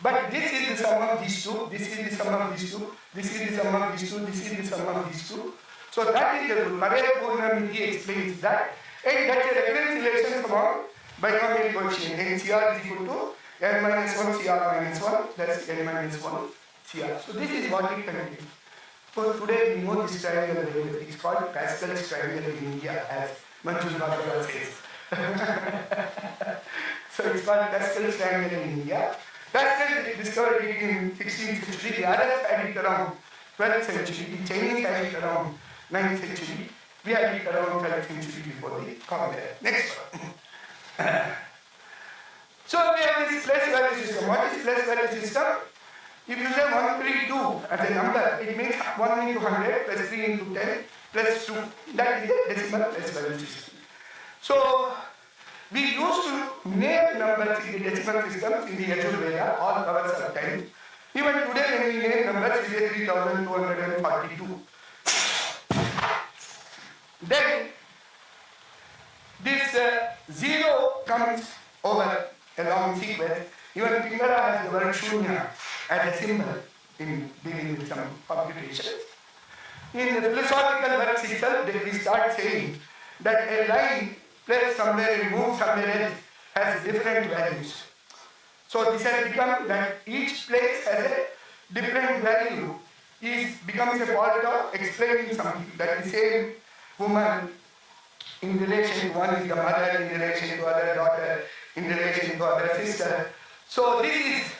But this is the sum of these two, this is the sum of these two, this is the sum of these two, this is the sum of these two. So that is the rule. Pare Purnamiti explains that. And that's a reference relation among binomial coefficient. NCR is equal to n minus 1 CR minus 1, that's n minus 1 CR. So this is what it contains. So today we know this triangle, it's called Pascal's triangle in India, as Manjul Bhattacharya says. So it's called Pascal's triangle in India. Pascal discovered it in 16th century, the Arabs had it around 12th century, the Chinese had it around 9th century, we had it around 12th century before the common era. Next one. So we have this place value system. What is place value system? If you say 132 as a number, it means 1 into 100 plus 3 into 10 plus 2. That is the decimal place value system. So we used to name numbers in the decimal systems in the Yajurveda, all powers are 10. Even today when we name numbers, we say 3242. Then this 0 comes over a long sequence. Even Pingala has the word Shunya as a symbol in dealing with some computations. In the philosophical works itself, we start saying that a line placed somewhere and moved somewhere else has different values. So this has become that each place has a different value, becomes a part of explaining something. That the same woman in relation to one is the mother, in relation to other daughter, in relation to other sister. So this is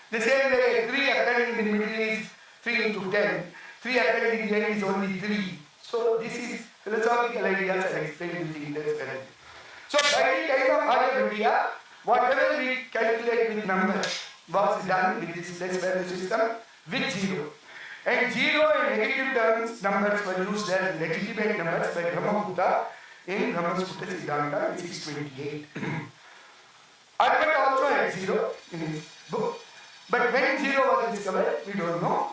the same way 3 occurring in the middle is 3 into 10. 3 occurring in the end is only 3. So this is philosophical ideas are explained in the text. So by the time of Aryabhatiya, whatever we calculate with numbers was done with this place value system with 0. And 0 and negative terms numbers were used as legitimate numbers by Brahmagupta in Brahmasutta Siddhanta in 628. Aryabhata also had 0 in his book, but when 0 was discovered, we don't know.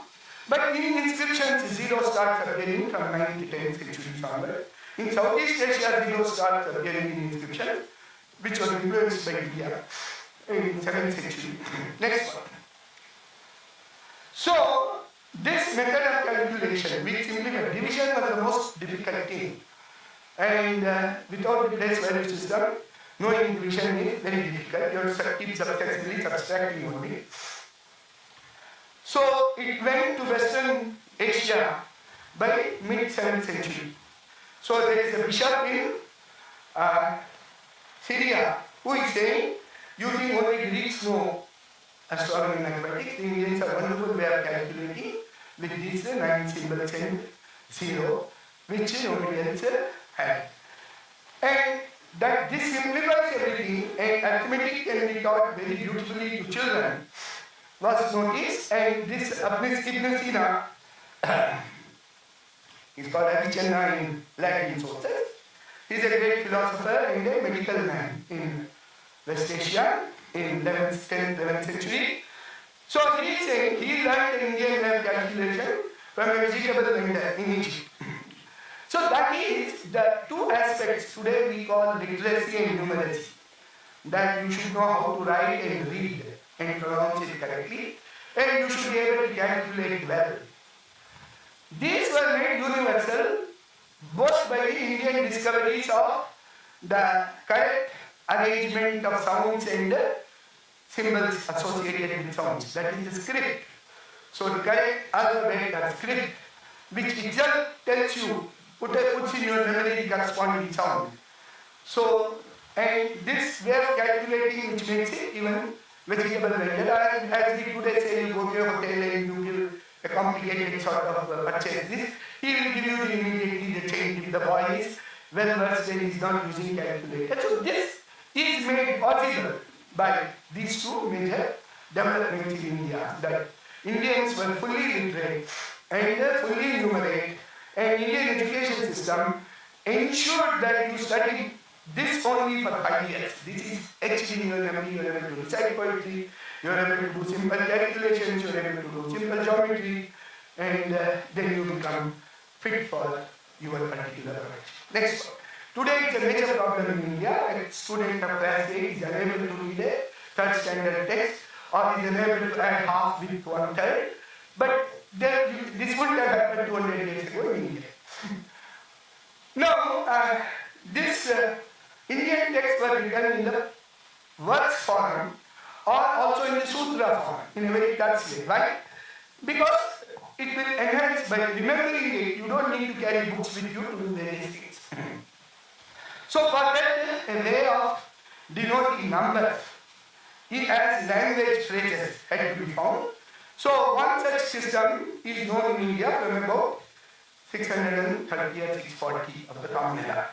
But in inscriptions, 0 starts appearing from 9th to 10th centuries onward. In Southeast Asia, 0 starts appearing in inscription, which was influenced by India in 7th century. Next one. So, this method of calculation, which simplified division was the most difficult thing. And without the place value system, knowing division is very difficult. You have to keep successfully subtracting only. So it went to Western Asia by mid-7th century. So there is a bishop in uh, Syria, who is saying, you think only Greeks know astronomy and mathematics. The Indians have a wonderful way of calculating with these 9 symbols and 0, which nobody else had. And that this simplifies everything, and arithmetic can be taught very beautifully to children, was noticed, and this Ibn Sina is called Avicenna in Latin sources. He is a great philosopher and a medical man in West Asia in 10th, 11th century. So he is saying he learned the Indian way of calculation from a vegetable vendor in Egypt. So that is the two aspects today we call literacy and numeracy. That you should know how to write and read and pronounce it correctly, and you should be able to calculate well. These were made universal both by the Indian discoveries of the correct arrangement of sounds and symbols associated with sounds, that is the script. So the correct alphabet or script, which itself tells you, puts in your memory the corresponding sound. So, and this way of calculating, which makes it even vegetable vendor, as we today say, you go to a hotel and you give a complicated sort of purchase this, he will give you immediately the change if the boy is well versed and is not using calculator. So this is made possible by these two major developments in India, that Indians were fully literate and fully numerate, and Indian education system ensured that you study this only for 5 years. This is etched in your memory. You are able to recite poetry, you are able to do simple calculations, you are able to do simple geometry, and then you become fit for your particular project. Next. Today it's a major problem in India. A student of class 8 is unable to read a third standard text, or is unable to add half with 1/3. But this wouldn't have happened 200 years ago in India. Now, this Indian texts were written in the verse form or also in the sutra form in a very terse way. Why? Because it will enhance by remembering it. You don't need to carry books with you to do various things. So for that, a way of denoting numbers as language phrases had to be found. So one such system is known in India from about 630 or 640 of the Common Era.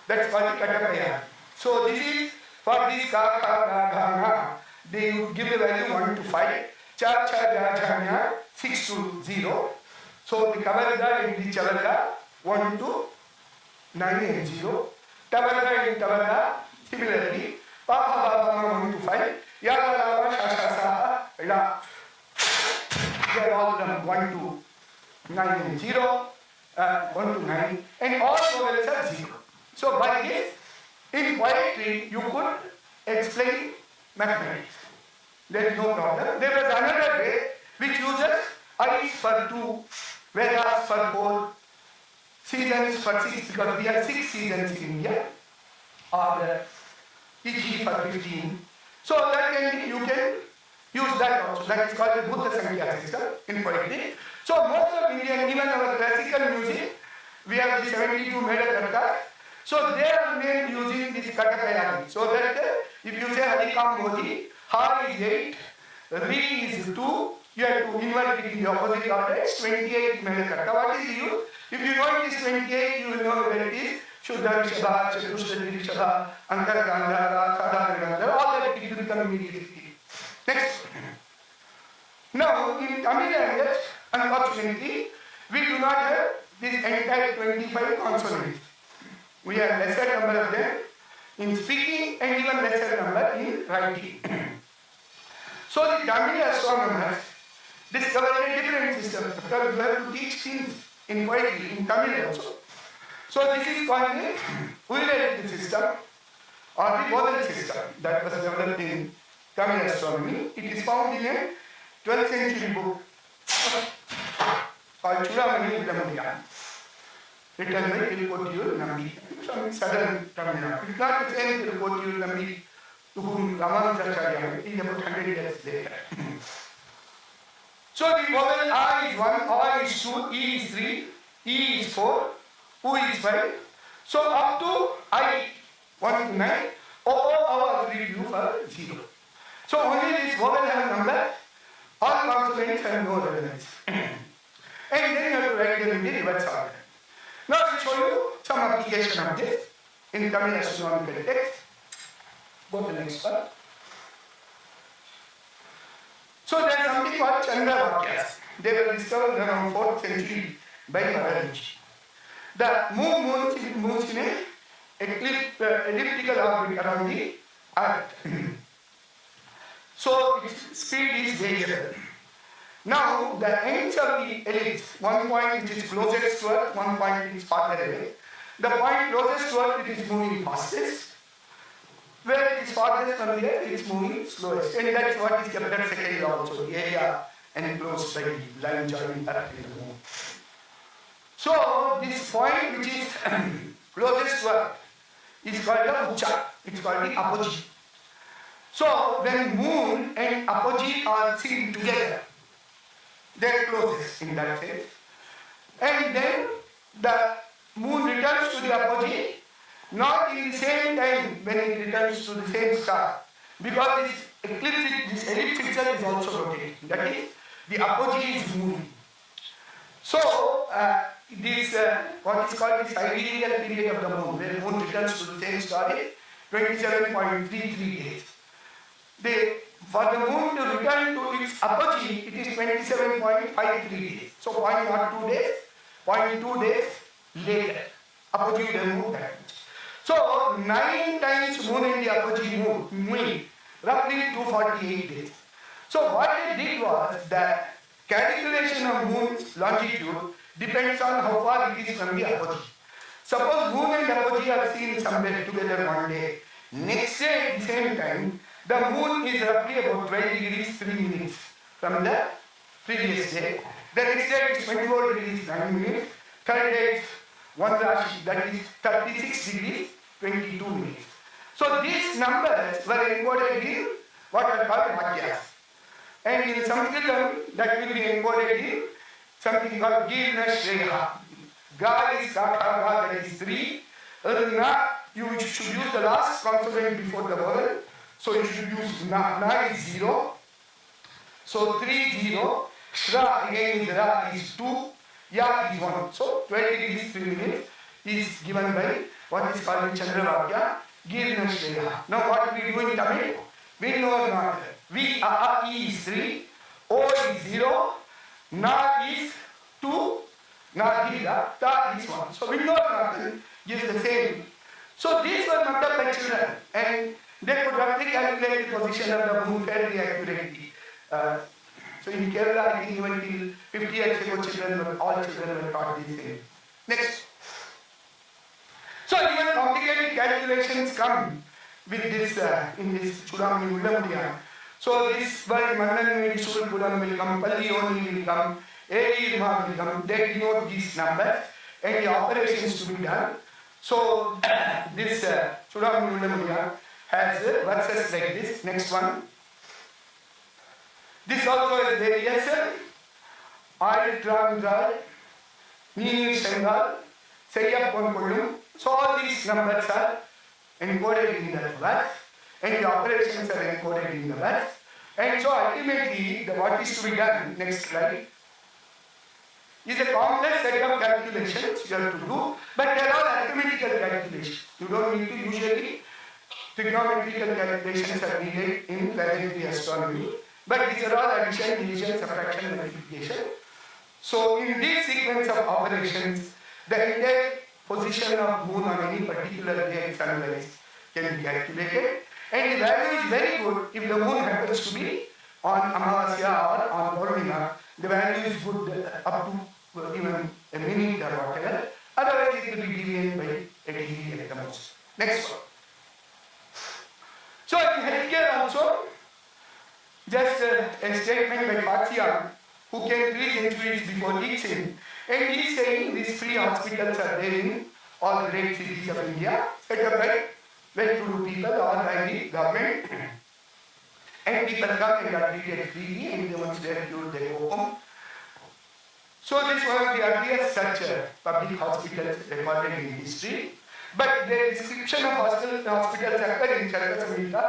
That's called the Katakaya. So this is for this ka, ka, ga, ga, ga. They give the value 1 to 5. Cha, cha, ja, ja, nya, 6 to 0. So the Kavarga and the Chavarga 1 to 9 and 0. Tavarga and Tavarga similarly. Pa, pa, pa, pa, 1 to 5. Ya, la, la, la, sha, sha, sa, la. They are all 1 to 9 and 0. 1 to 9. And all vowels are 0. So by this, in poetry, you could explain mathematics. There is no problem. There was another way which uses I's for 2, Vedas for 4, seasons for 6, because we have 6 seasons in India, or Iti for 15. So that you can use that also. That is called the Buddha Sankhya system in poetry. So most of Indian, even our classical music, we have the 72 Meda. So they are made using this Katakayani. So that if you say Harikam Bodhi, Ha is 8, Ri is 2, you have to invert it in the opposite order. It's 28 Meda. What is the use? If you know it is 28, you will know where it is. Shuddha Rishabha, Chatushtha Rishabha, Antara Gandhara, Sadhara Gandhara, all that it will become immediately. Next. Now, in Tamil language, unfortunately, we do not have this entire 25 consonants. We have lesser number of them in speaking and even lesser number in writing. So the Tamil astronomers discovered a different system. Because you have to teach things in poetry, in Tamil also. So this is called the Uyirelithu system or the vowel system that was developed in Tamil astronomy. It is found in a 12th century book called Chudamani Udamudya, written by Tirukotiyur Nambi from southern Tamil Nadu. It is not the same Tirukotiyur Nambi to whom Ramanujacharya went. It is about 100 years later. So the vowel A is 1, A is 2, E is 3, E is 4, U is 5. So up to I 1 to 9, our free view for 0. So only this vowel have number, all consonants have no relevance. And then you have to write them in the reverse order. Now I will show you some application of this in Tamil astronomical text. Go to the next one. So there is something called Chandra Vakyas. They were discovered around 4th century by Maharaji. The moon moves in a elliptical orbit around the Earth. So its speed is variable. Now the ends of the ellipse, one point which is closest to Earth, one point is farther away. The point closest to Earth it is moving fastest. Where it is farthest from the Earth, it is moving slowest. And that is what is Kepler's second law also, the area enclosed by the line joining Earth with the moon. So this point which is closest to Earth is called the Ucha, it is called the apogee. So when moon and apogee are seen together, they are closest in that sense. And then the moon returns to the apogee, not in the same time when it returns to the same star, because this ellipse itself is also rotating. That is, the apogee is moving. So this what is called the sidereal period of the moon, where the moon returns to the same star, is 27.33 days. For the moon to return to its apogee, it is 27.53 days. So 0.2 days, 0.2 days later, apogee will move that much. So 9 times moon and the apogee moving, roughly 248 days. So what they did was that calculation of moon's longitude depends on how far it is from the apogee. Suppose moon and apogee are seen somewhere together one day. Next day at the same time, the moon is roughly about 12 degrees 3 minutes from the previous day. The next day is 24 degrees 9 minutes. Third day is one Rashi, that is 36 degrees 22 minutes. So these numbers were encoded in what are called Vakyas. And in Sanskrit that will be encoded in something called Girna Shreya. Ga is Kaka, Ga, that is 3. Na, you should use the last consonant before the vowel. So you should use Na is 0. So 3, 0. Shra again is Ra is 2. Ya is 1. So 20 degrees 3 minutes is given by what is called Chandra Vakya, Girna Shreya. Now what we do in Tamil? We know not. V, A, E is 3. O is 0. Na is 2. Na, Di, Da, Ta is 1. So we know nothing gives the same. So these were not by children, and they could roughly calculate the position of the moon fairly accurately. So in Kerala, I think even till 50 years ago, all children were taught these things. Next. So even complicated calculations come with this in this Chudamani Ullamudiya. So this word Mandan Surupuram will come, Pallioni will come, Eri Irma will come. They denote these numbers and the operations to be done. So this Chudamani Ullamudiya has verses like this. Next one. This also is various Altrangal, Nini Sengal, Sayapon Kolum. So all these numbers are encoded in that verse, and the operations are encoded in the verse. And so ultimately, what is to be done, next slide, is a complex set of calculations you have to do, but they are all arithmetical calculations. You don't need to usually, trigonometrical calculations are needed in planetary astronomy, but these are all addition, division, subtraction, multiplication. So in this sequence of operations, the entire position of moon on any particular day sunrise can be calculated, and the value is very good if the moon happens to be on Amavasya or on Purnima. The value is good up to even a minute or whatever. Otherwise, it will be deviated by a degree at the most. Next one. So in healthcare also, just a statement by Patsiyan, who came 3 centuries before Dixon, and he is saying these free hospitals are there in all great cities of India, set up by well-to-do people or by the government, and people come and are treated freely, and once they are cured, they go home. So this was the earliest such public hospitals recorded in history. But the description of hospitals occur in Charaka Samhita,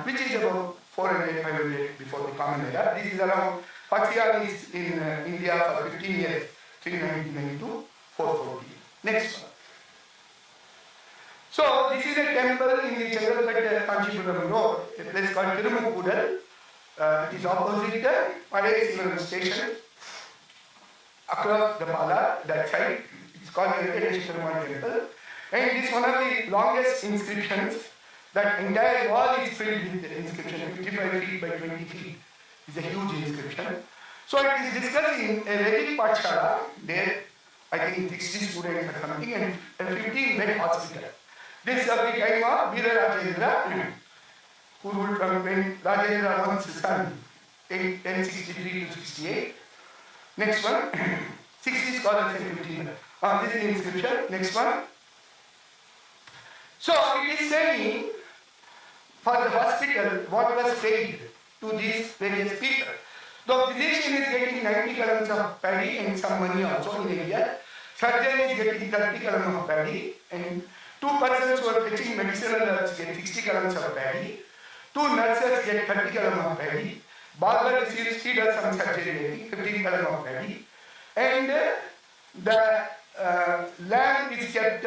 which is about 400, 500 before the Common Era. This is around Pakistan is in India for 15 years, 399 to 440. Next one. So this is a temple in the Chandrapet Kanchipuram road, a place called Tirumukkudal. It is opposite the Padai station. Across the Pala, that side, it's called the Venkateshwara temple. And it is one of the longest inscriptions. That entire wall is filled with the inscription, 55 feet by 20 feet. It's a huge inscription. So it is discussed in a Vedic Pathshala, there I think 60 students or something, and a 15-bed hospital. This is of the time of Veera Rajendra, who ruled from when Rajendra won his son in 1063 to 68. Next one, 60 scholars and 15. This is the inscription. Next one. So it is saying for the hospital what was paid to these various people. The physician is getting 90 columns of paddy and some money also in a year. Surgeon is getting 30 columns of paddy, and two persons who are fetching medicinal herbs get 60 columns of paddy. Two nurses get 30 columns of paddy. Barber receives, he does some surgery, 15 columns of paddy. And the lamb is kept,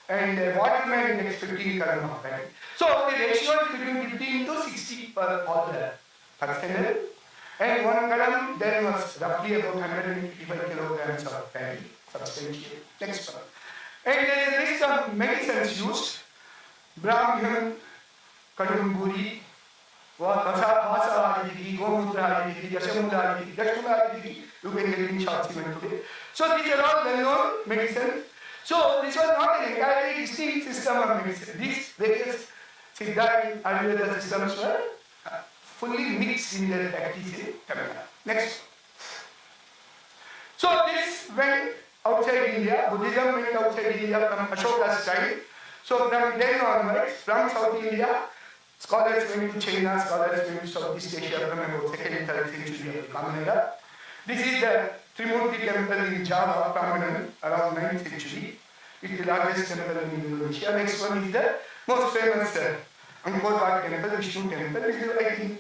and waterman gets 15 columns of paddy. So the ratio is between 15 to 60 per order per standard. And one column then was roughly about 185 kilograms of paddy, substantial. Next one. And there is a list of medicines used: Brahman, Kadumburi, Vasavadiki, Gomudradiki, Yashamudradiki, Dashmudradiki. You can get in shots even today. So these are all well-known medicines. So this was not an entirely distinct system of medicine. These various Siddha and Ayurveda systems were fully mixed in their practice in Tamil Nadu. Next. So this went outside India. Buddhism went outside India from Ashoka's time. So from then onwards, from South India, scholars went to China, scholars went to Southeast Asia from about 2nd and 3rd century of the Common Era. This is the Trimurti temple in Java, Prambanan, around 9th century. It is the largest temple in Indonesia. Next one is the most famous Angkor Wat temple, Vishnu temple. It is, I think,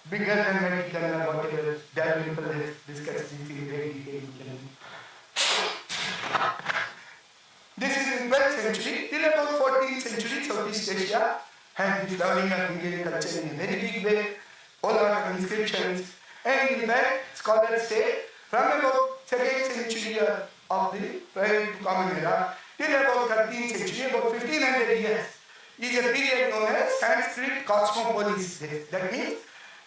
bigger than Vatican or whatever. That temple has discussed this in very detail. This is in 12th century. Till about 14th century, Southeast Asia had the flowering of Indian culture in a very big way. All lot of inscriptions. And in fact, scholars say from about 2nd century of the prior to Common Era till about 13th century, about 1500 years, is a period known as Sanskrit cosmopolis. That means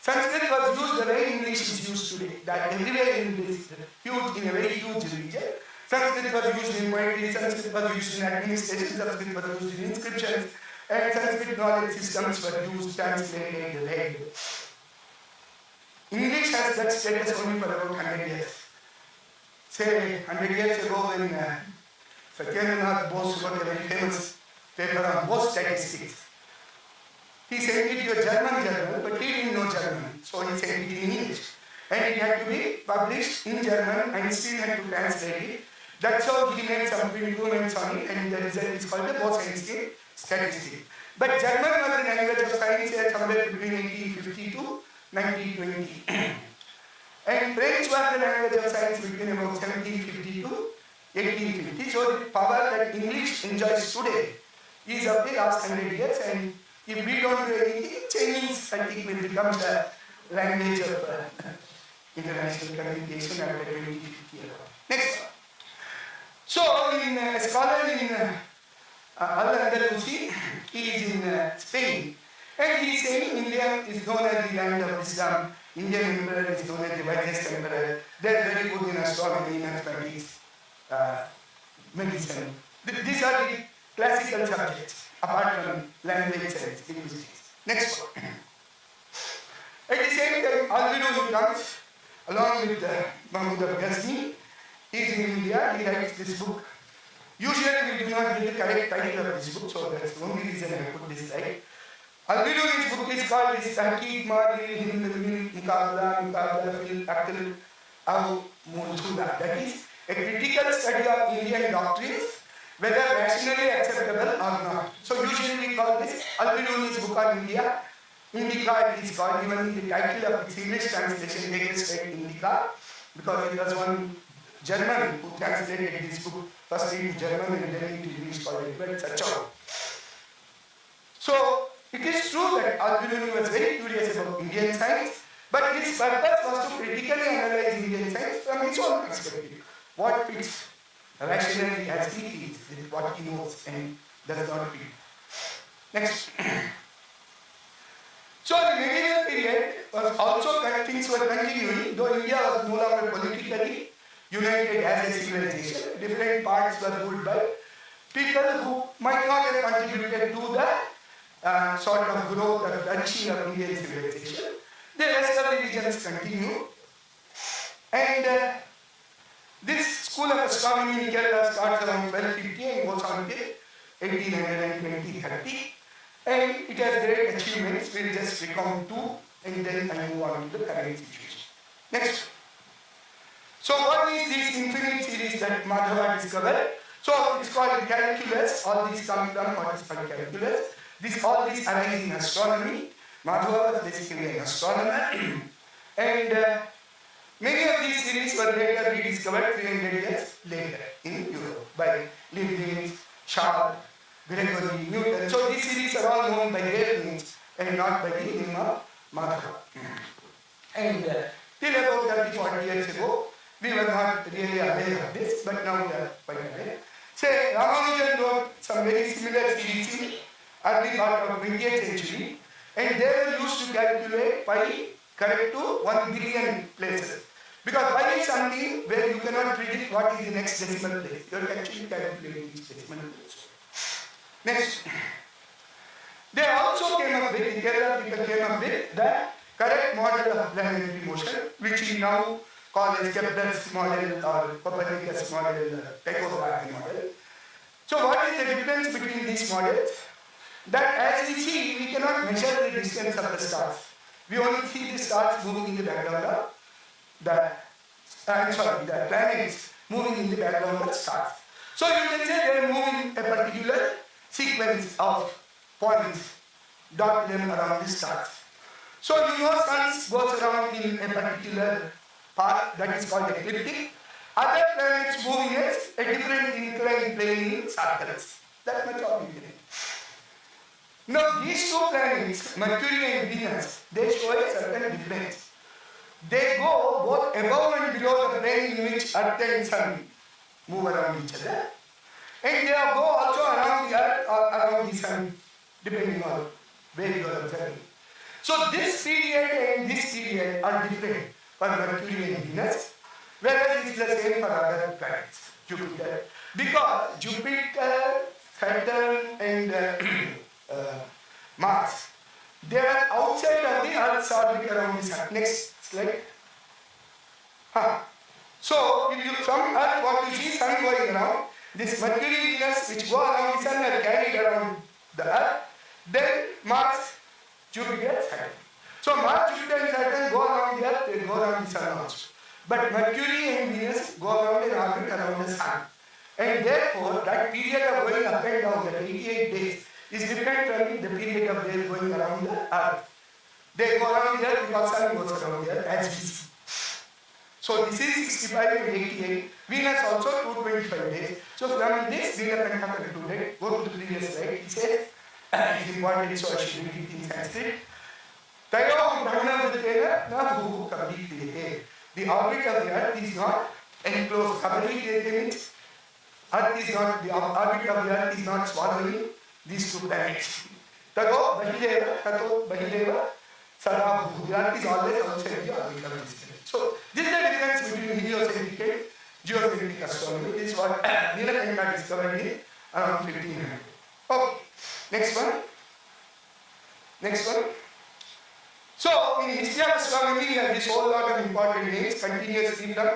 Sanskrit was used the way English is used today. That everywhere in this huge, in a very huge region. Sanskrit was used in poetry, Sanskrit was used in administration, Sanskrit was used in inscriptions, and Sanskrit knowledge systems were used, translated, read. English has that status only for about 100 years. Say 100 years ago when Satyendranath Bose wrote a very famous paper on Bose statistics. He sent it to a German journal, but he didn't know German, so he sent it in English. And it had to be published in German and still had to translate it. That's how he made some improvements on it, and the result is called the Bose-Einstein statistic. But German was the language of science somewhere between 1850 to 1920. And French was the language of science between about 1750 to 1850. So the power that English enjoys today is of the last 100 years, and if we don't do anything, Chinese, I think, will become the language of international communication after 2050 years. Next one. So, a scholar in Al-Andalusi, he is in Spain, and he is saying India is known as the land of Islam. Indian emperor is known as the wisest emperor. They are very good in astronomy, mathematics, medicine. These are the classical subjects, apart from language and linguistics. Next one. At the same time, Al-Biruni comes along with Mahmud of Ghazni. He is in India, he writes this book. Usually we do not get the correct title of this book, so that's the only reason I put this slide. Al-Biruni's book is called Tahqiq Ma'al Hind Muqabla fil Aql aw Mawjooda. That is a critical study of Indian doctrines whether rationally acceptable or not. So usually we call this Al-Biruni's book on India. Indica it is called, even the title of its English translation takes it Indica, because it was one German who translated this book first into German and then into English called Edward Sachow. So it is true that Al-Biruni was very curious about Indian science, but his purpose was to critically analyze Indian science from his own perspective. What fits rationally as he thinks with what he knows and does not fit. Next. So the medieval period was also things were continuing, though India was no longer politically united as a civilization. Different parts were ruled by people who might not have contributed to the sort of growth or flourishing of Indian civilization. The rest of the regions continue. And this school of astronomy in Kerala starts around 1250 and goes on till 1820-30. And it has great achievements. We'll just recount two and then I move on to the current situation. Next. So what is this infinite series that Madhava discovered? So it's called calculus. All these come from what is called calculus. All these arise in astronomy. Madhava was basically an astronomer. And many of these series were later rediscovered 300 years later in Europe by Leibniz, Charles, Gregory, Newton. So these series are all known by their names and not by the name of Madhava. And till about 30-40 years ago, we were not really aware of this, but now we are quite aware. Say, Ramanujan wrote some very similar series in early part of 20th century, and they were used to calculate pi correct to 1 billion places. Because pi is something where you cannot predict what is the next decimal place. You are actually calculating each decimal place. Next. They also came up with, in Kerala people came up with the correct model of planetary motion, which we now call as Kepler's model or Copernicus model, Tycho's model. So what is the difference between these models? That as we see, we cannot measure the distance of the stars. We only see the stars moving in the background of the planets moving in the background of the stars. So you can say they are moving a particular sequence of points, dot them around the stars. So you know sun goes around in a particular path that is called ecliptic. Other planets move in a different inclined plane in circles. That much of you know. Now these two planets, Mercury and Venus, they show a certain difference. They go both above and below the plane in which Earth and Sun move around each other. And they go also around the Earth or around the Sun, depending on where you are observing. So this period and this period are different for Mercury and Venus, whereas it is the same for other planets, Jupiter. Because Jupiter, Saturn and Mars, they are outside of the Earth's orbit around the Sun. Next slide. So if you from Earth what you see Sun going around, this Mercury, Venus which go around the Sun are carried around the Earth, then Mars, Jupiter, Saturn. So Mars, Jupiter and Saturn go around the Earth, they go around the Sun also. But Mercury and Venus go around an orbit around the Sun. And therefore, that period of going up and down, that 88 days, is different from the period of their going around the Earth. They go around the Earth because Sun goes around the Earth as we see. So this is 65 and 88. Venus also 225 days. So from this, we are concluded. Go to the previous slide. It says, it's important so I should read it in Sanskrit. The orbit of the Earth is not enclosed. Means Earth is not, the orbit of the Earth is not swallowing these two planets. Tato Bahideva, Tato Bahideva, Sadabhu. The Earth is always outside the orbit of this planet. So this is the difference between heliocentric and geocentric astronomy. This is what Nilakanta discovered in around 1500. Okay, next one. Next one. So in history of astronomy, we have this whole lot of important names continuously from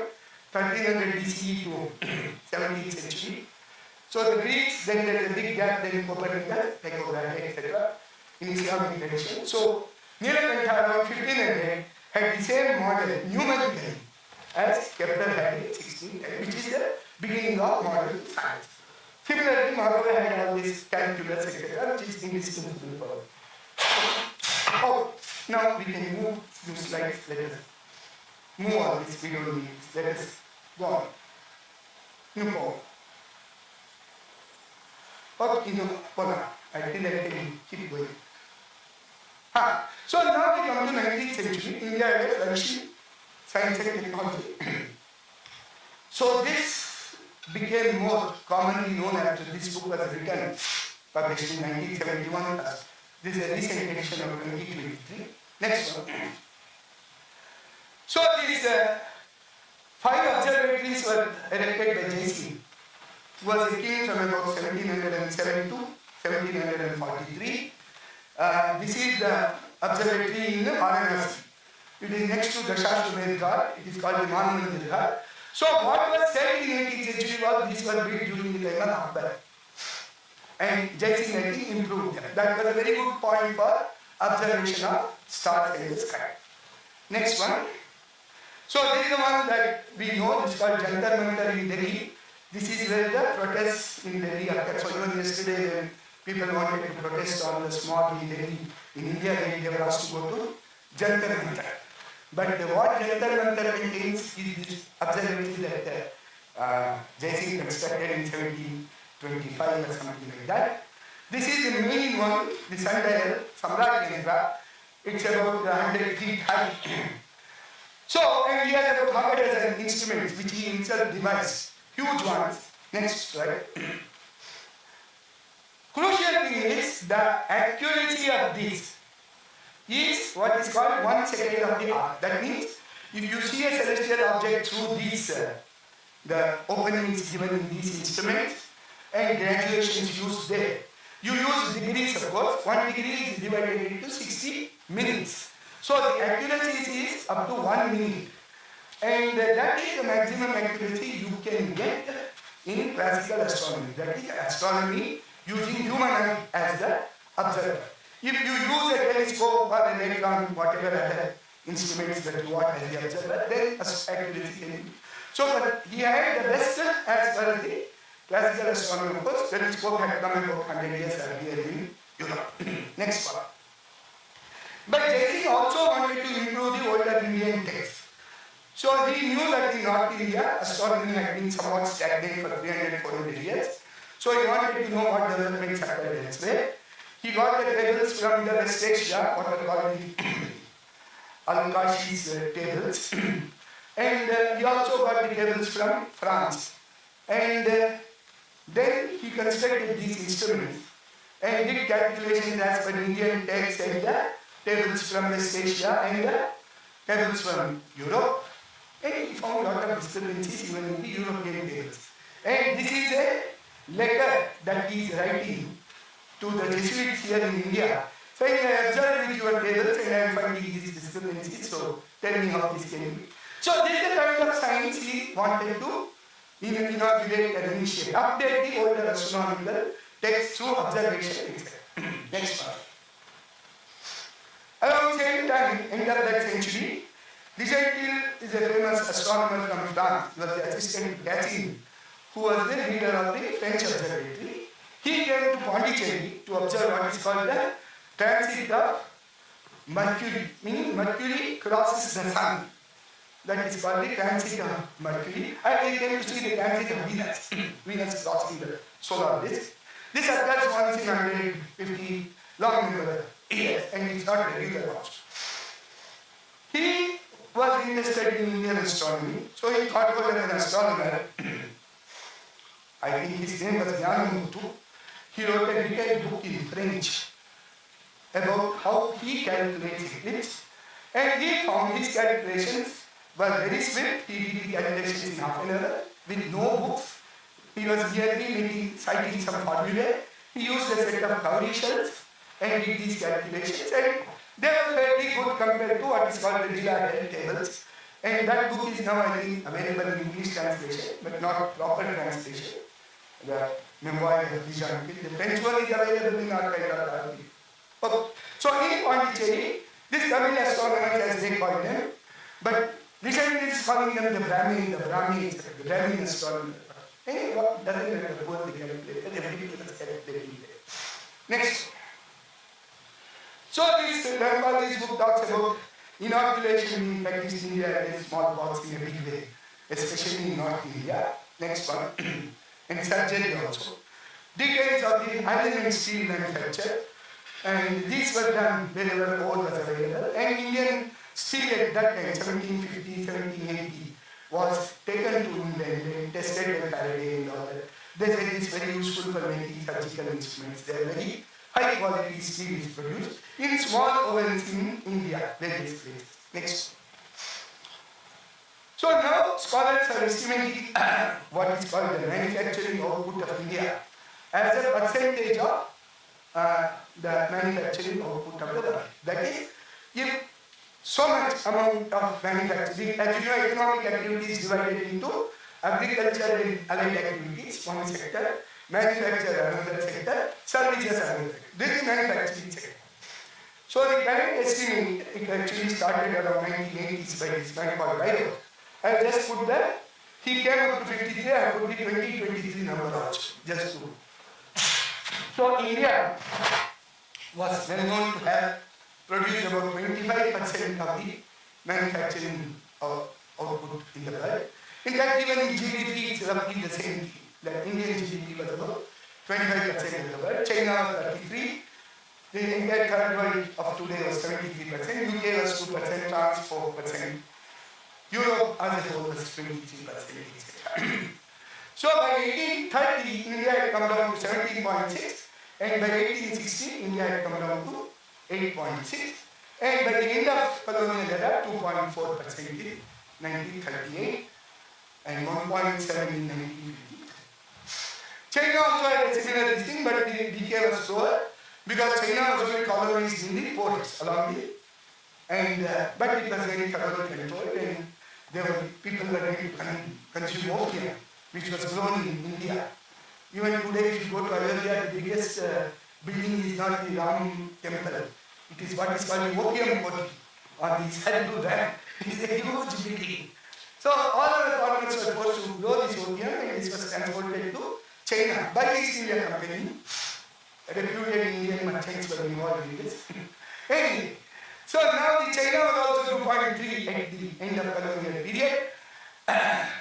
1300 BCE to 17th century. So the Greeks, then there is a big gap, then Copernicus, Tycho, etc. in Islamic tradition. So Nilakanta around 1500 had the same model numerically as Kepler had in 1610, which is the beginning of modern science. Similarly, Mahavira had all these calculus, etc., which is indispensable for us. Oh, now we can move few slides. Let us move all this. We don't need this. Let us go on. New poem. Okay, I think I can keep going. So now we come to 19th century. India had a flourishing science and technology. So this became more commonly known after this book was written, published in 1971. This is a recent edition of 2023. Next one. So these 5 observatories were erected by JC, who was a king from about 1707 to 1743. This is the observatory in Varanasi. It is next to the Shasun Ghat. It is called the Monument Ghat. So what was said in the 18th century was these were built during the time of Akbar. And Jaising, I think, improved them. That was a very good point for observation of stars in the sky. Next one. So this is the one that we know. This is called Jantar Mantar in Delhi. This is where the protests in Delhi occurred. So even yesterday when people wanted to protest on the smog in Delhi, in India, they were asked to go to Jantar Mantar. But what Jantar Mantar contains is this observatory that Jaising constructed in 1725 or something like that. This is the main one, the sundial, Samrat Yandra. It's about 100 feet high. So, and he has about 100 instruments which he himself devised, huge ones. Next slide. Crucial thing is the accuracy of this is what is called 1 second of the arc. That means if you see a celestial object through these, the openings given in these instruments and graduations used there, you use degrees of course. 1 degree is divided into 60 minutes. So the accuracy is up to 1 minute. And that is the maximum accuracy you can get in classical astronomy. That is astronomy using human eye as the observer. If you use a telescope or an electron, whatever other instruments that you want as the observer, then accuracy can be. So but he had the best as far as the classical astronomy. Of course, telescope had come about 100 years earlier in Europe. Next one. But Jaising also wanted to improve the older Indian texts. So he knew that in North India, astronomy had been somewhat stagnant for 300-400 years. So he wanted to know what developments occurred elsewhere. He got the tables from the West Asia, what are called the Al-Kashi's tables. And he also got the tables from France. And then he constructed these instruments and did calculations as per Indian texts and the tables from West Asia and the tables from Europe. And he found a lot of discrepancies even in the European tables. And this is a letter that he is writing to the Jesuits here in India, saying, I observed with your tables and I am finding these discrepancies, so tell me how this can be. So this is the kind of science he wanted to inaugurate and initiate, update the older astronomical texts through observation. Next one. Around the same time, end of that century, Deschantil is a famous astronomer from France. He was the assistant to Cassini, who was the leader of the French observatory. He came to Pondicherry to observe what is called the transit of Mercury, meaning Mercury crosses the sun. That is called the transit of Mercury. And he came to see the transit of Venus, Venus crossing the solar disk. This occurs once in 150 long number years, and it's not regular also. He was interested in Indian astronomy, so he thought about an astronomer. I think his name was Jnanamutu. He wrote a detailed book in French about how he calculates eclipse, and he found his calculations were very swift. He did the calculations in half an hour with no books. He was merely citing some formulae. He used a set of cowrie shells and did these calculations, and they were fairly good compared to what is called the Dirac tables. And that book is now, I think, available in English translation, but not proper translation. The memoir of Deschantil. The French one is available in archive.org. Okay. So in Pondicherry, these Tamil astronomers, as they call them, but Deschantil is calling them the Brahmin astronomers. And what doesn't matter, both they can play, every people can play. Next. So this this book talks about inoculation being practiced in India against smallpox in a big way, especially in North India. Next one. And surgery also. Details of the iron and steel manufacture. And these were done wherever ore was available. And Indian steel at that time, 1750, 1780, was taken to England and tested by Faraday and all that. They said it's very useful for making surgical instruments. They are very high quality steel is produced in small ovens in India, various places. Next. So now scholars are estimating what is called the manufacturing output of India as a percentage of the manufacturing output of the world. That is, if so much amount of manufacturing, as you know, economic activity is divided into agriculture and allied activities, one sector, manufacture another sector, services another sector. This is manufacturing sector. So the current estimate, it actually started around 1980s by this man called Bayo. I have just put that. He came up to 53, I put the 2023 number also, just to. So India was well known to have produced about 25% of the manufacturing output in the world. In fact, even in GDP, it's roughly the same thing. The Indian GDP was about 25% of the world. China was 33%. The entire third world of today was 73%. UK was 2%, France 4%. Europe as a whole was 23%, etc. So by 1830, India had come down to 17.6, and by 1860, India had come down to 8.6, and by the end of colonial era, 2.4% in 1938, and 1.7 in 1950. China also had a similar thing, but the decay was slower because China was only colonized in the ports along the, and but it was very thoroughly controlled, and there were people were ready to consume opium, which was grown in India. Even today, if you go to Ayodhya, the biggest building is not the Ram temple. It is what is called the opium body, or the Sadhu Dam. It is a huge building. So all of the foreigners were forced to grow this opium, and this was transported to China by the East India Company. Reputed Indian merchants were involved in this. Anyway, so now the China was also 2.3 at the end of colonial period,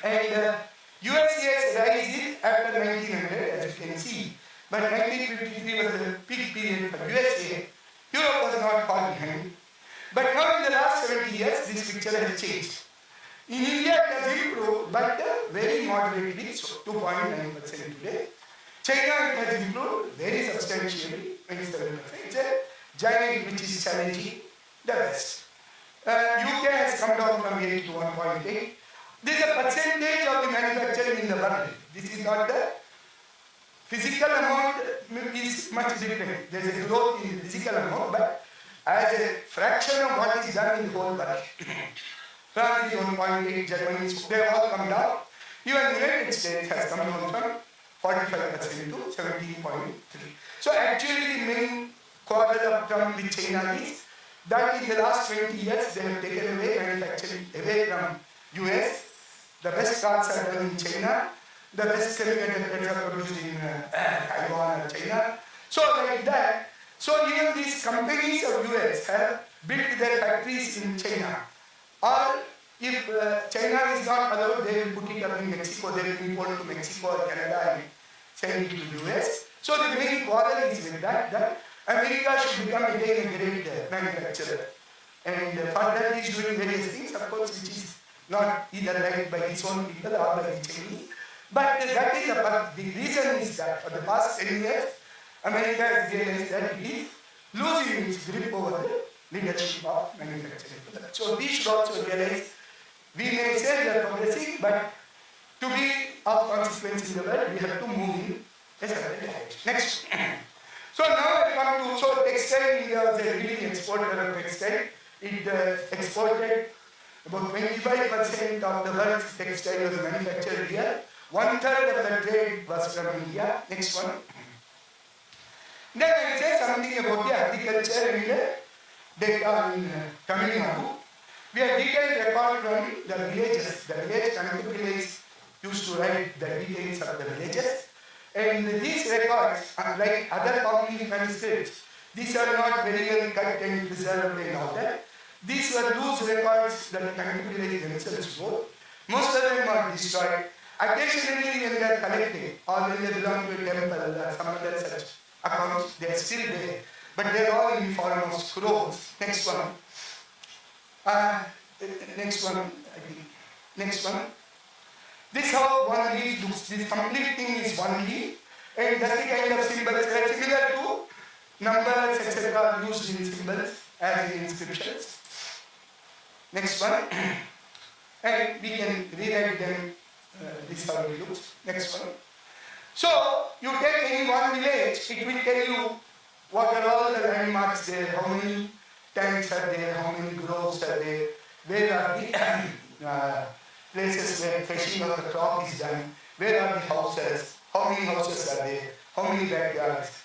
and USA's rise after 1900, as you can see, but 1953 was the peak period for USA. Europe was not far behind. But now in the last 70 years, this picture has changed. In India, it has improved, but very moderately, so 2.9% today. China, it has improved very substantially, 27%. It's a giant which is challenging the West. UK has come down from 8 to 1.8. This is a percentage of the manufacturing in the world. This is not the physical amount is much different. There is a growth in the physical amount, but as a fraction of what is done in the whole world. France is 1.8, Germany, they have all come down. Even the United States has come down from 45% to 17.3. So actually the main quarrel of Trump with China is that in the last 20 years they have taken away manufacturing away from US. The best cars are done in China. The best semiconductors are produced in Taiwan or China. So like that, so even these companies of US have built their factories in China. Or if China is not allowed, they will put it up in Mexico, they will import to Mexico or Canada and send it to US. So the main quarrel is with that America should become again a great manufacturer. And for that he is doing various things, of course, which is not either liked by his own people or by the Chinese. But that is the reason is that for the past 10 years, America has realized that it is losing its grip over the leadership of manufacturing. So we should also realize, we may say we are progressing, but to be of consequence in the world, we have to move in a certain direction. Next. So now I come to, so textile, India was a leading exporter of textile. It exported about 25% of the world's textile was manufactured here. 1/3 of the trade was from India. Next one. Then I will say something about the agriculture and data in Tamil Nadu. We have detailed record from the villages. The village Kanakapilla is used to write the details of the villages. And these records, unlike other commonly manuscripts, these are not very well cut and preserved and all that. These were loose records that contemporaries themselves wrote. Most of them are destroyed. Occasionally when they are collected or when they belong to a temple or some other such accounts, they are still there. But they are all in the form of scrolls. Next one. Next one, I think. Next one. This is how one leaf looks. This complete thing is one leaf. And that's the kind of symbols that are similar to numbers, etc. used in symbols as in inscriptions. Next one. And we can rewrite them. This is how it looks. Next one. So, you take any one village, it will tell you what are all the landmarks there, how many tanks are there, how many groves are there, where are the places where fishing of the crop is done, where are the houses, how many houses are there, how many backyards,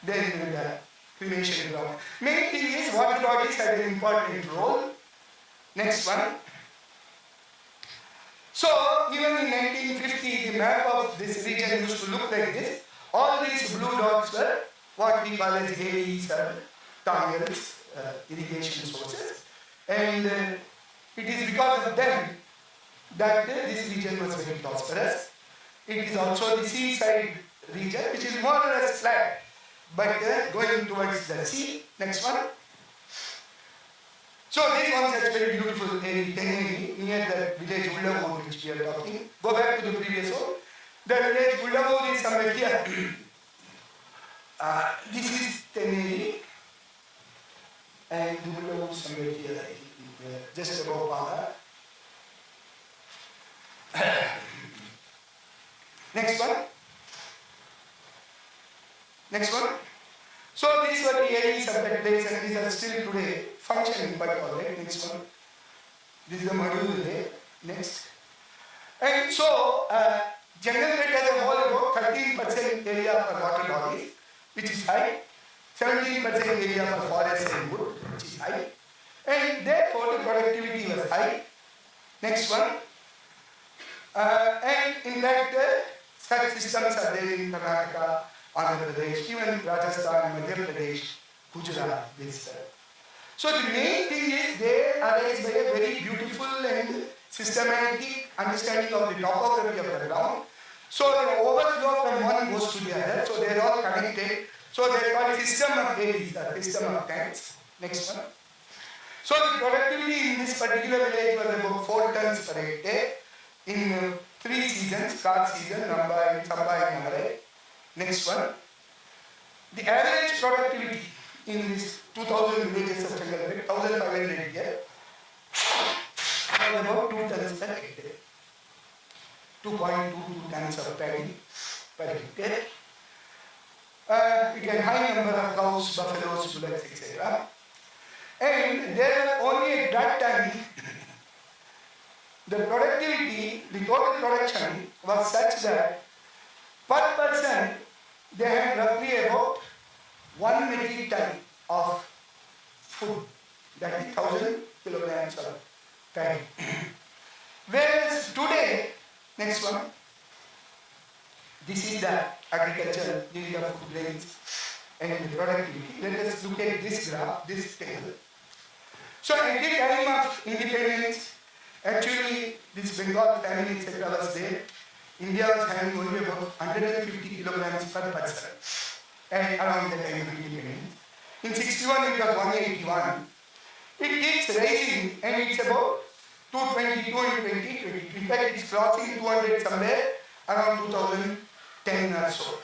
then the cremation ground. Main thing is water bodies had an important role. Next one. So, even in 1950, the map of this region used to look like this. All these blue dots were what we call as AEs or tangles, irrigation sources. And it is because of them that this region was very prosperous. It is also the seaside region, which is more or less flat, but going towards the sea. Next one. So this one is very beautiful in Teneri, near the village Ullavur which we are talking. Go back to the previous one. The village Ullavur is somewhere here. This is Teneri, and Ullavur is somewhere here, I think, just above Pala. Next one. Next one. So these were the areas of that place, and these are still today functioning, but alright. Next one. This is the module there. Next. And so, Generate as a whole about 13% area for water bodies, which is high, 17% area for forest and wood, which is high, and therefore the productivity was high. Next one. And in fact, such systems are there in Karnataka, Andhra Pradesh, even Rajasthan, Madhya Pradesh, Gujarat, this. So the main thing is they arise by a very beautiful and systematic understanding of the topography of the ground. So the overflow from one goes to the other, so they are all connected. So they are called system of areas, the system of tanks. Next one. So the productivity in this particular village was about 4 tons per hectare in 3 seasons, Kar season, Namba and Samba and Nagare. Next one. The average productivity in this 2000 villages of Changalpet, 1500 here, was about 2 tons per hectare. 2.22 tons of paddy per hectare. It had high number of cows, buffaloes, bullocks, etc. And there were only at that time, the productivity, the total production was such that per person they had roughly about 1 metric ton of food, that is 1000 kilograms of paddy. Whereas today, next one, this is the agricultural yield of food grains and the productivity. Let us look at this graph, this table. So at the time of independence, actually this Bengal famine etc. was there. India was having only about 150 kilograms per person and around the time of independence. In 61 it was 181. It keeps rising and it's about 222 in 2020. In fact, it's crossing 200 somewhere around 2010 or so.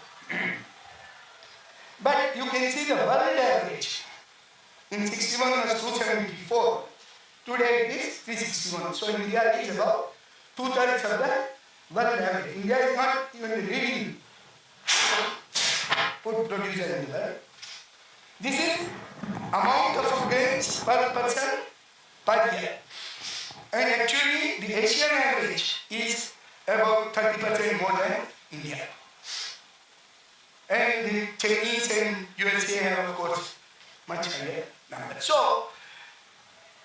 But you can see the world average. In 61 was 274. Today it is 361. So India is about 2/3 of the world average. India is not even the leading food producer in the world. This is amount of grains per person per year. And actually, the Asian average is about 30% more than India. And the Chinese and USA have, of course, much higher numbers. So,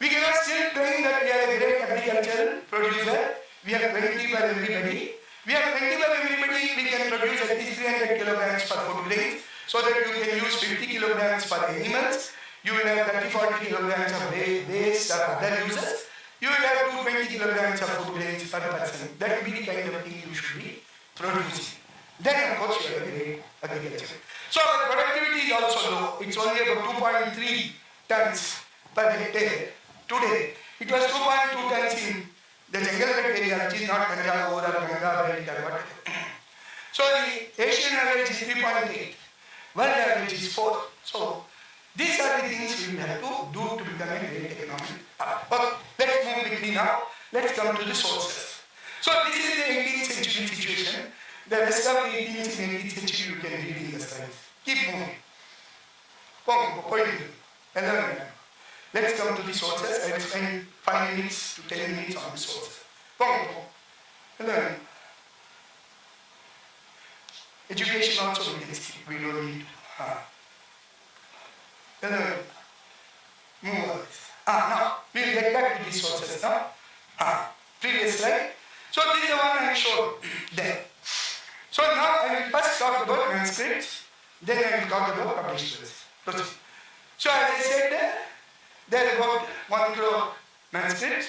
we cannot still claim that we are a great agricultural producer. We have plenty for everybody. We have 21 everybody, we can produce at least 300 kilograms per food grain, so that you can use 50 kilograms for animals. You will have 30-40 kilograms of waste or other uses. You will have 220 kilograms of food grains per person. That will be the kind of thing you should be producing. Then of course you have great agriculture. So our productivity is also low. It's only about 2.3 tons per hectare. Today, it was 2.2 tons in the jungle belt area, which is not Punjab or Ganga belt or whatever. So the Asian average is 3.8. World average is 4. So these are the things we will have to do to become a great economy. But let's move quickly now. Let's come to the sources. So this is the 18th century situation. The rest of the 18th and 18th century you can read in the slides. Keep moving. Let's come to the sources. I will spend 5 minutes to 10 minutes on the sources. Education also we can skip. We don't need to. Move on. Now, we will get back to these sources now. Previous slide. So this is the one I showed there. So now I will first talk about manuscripts, then I will talk about published works. So as I said, there are about 1 crore manuscripts.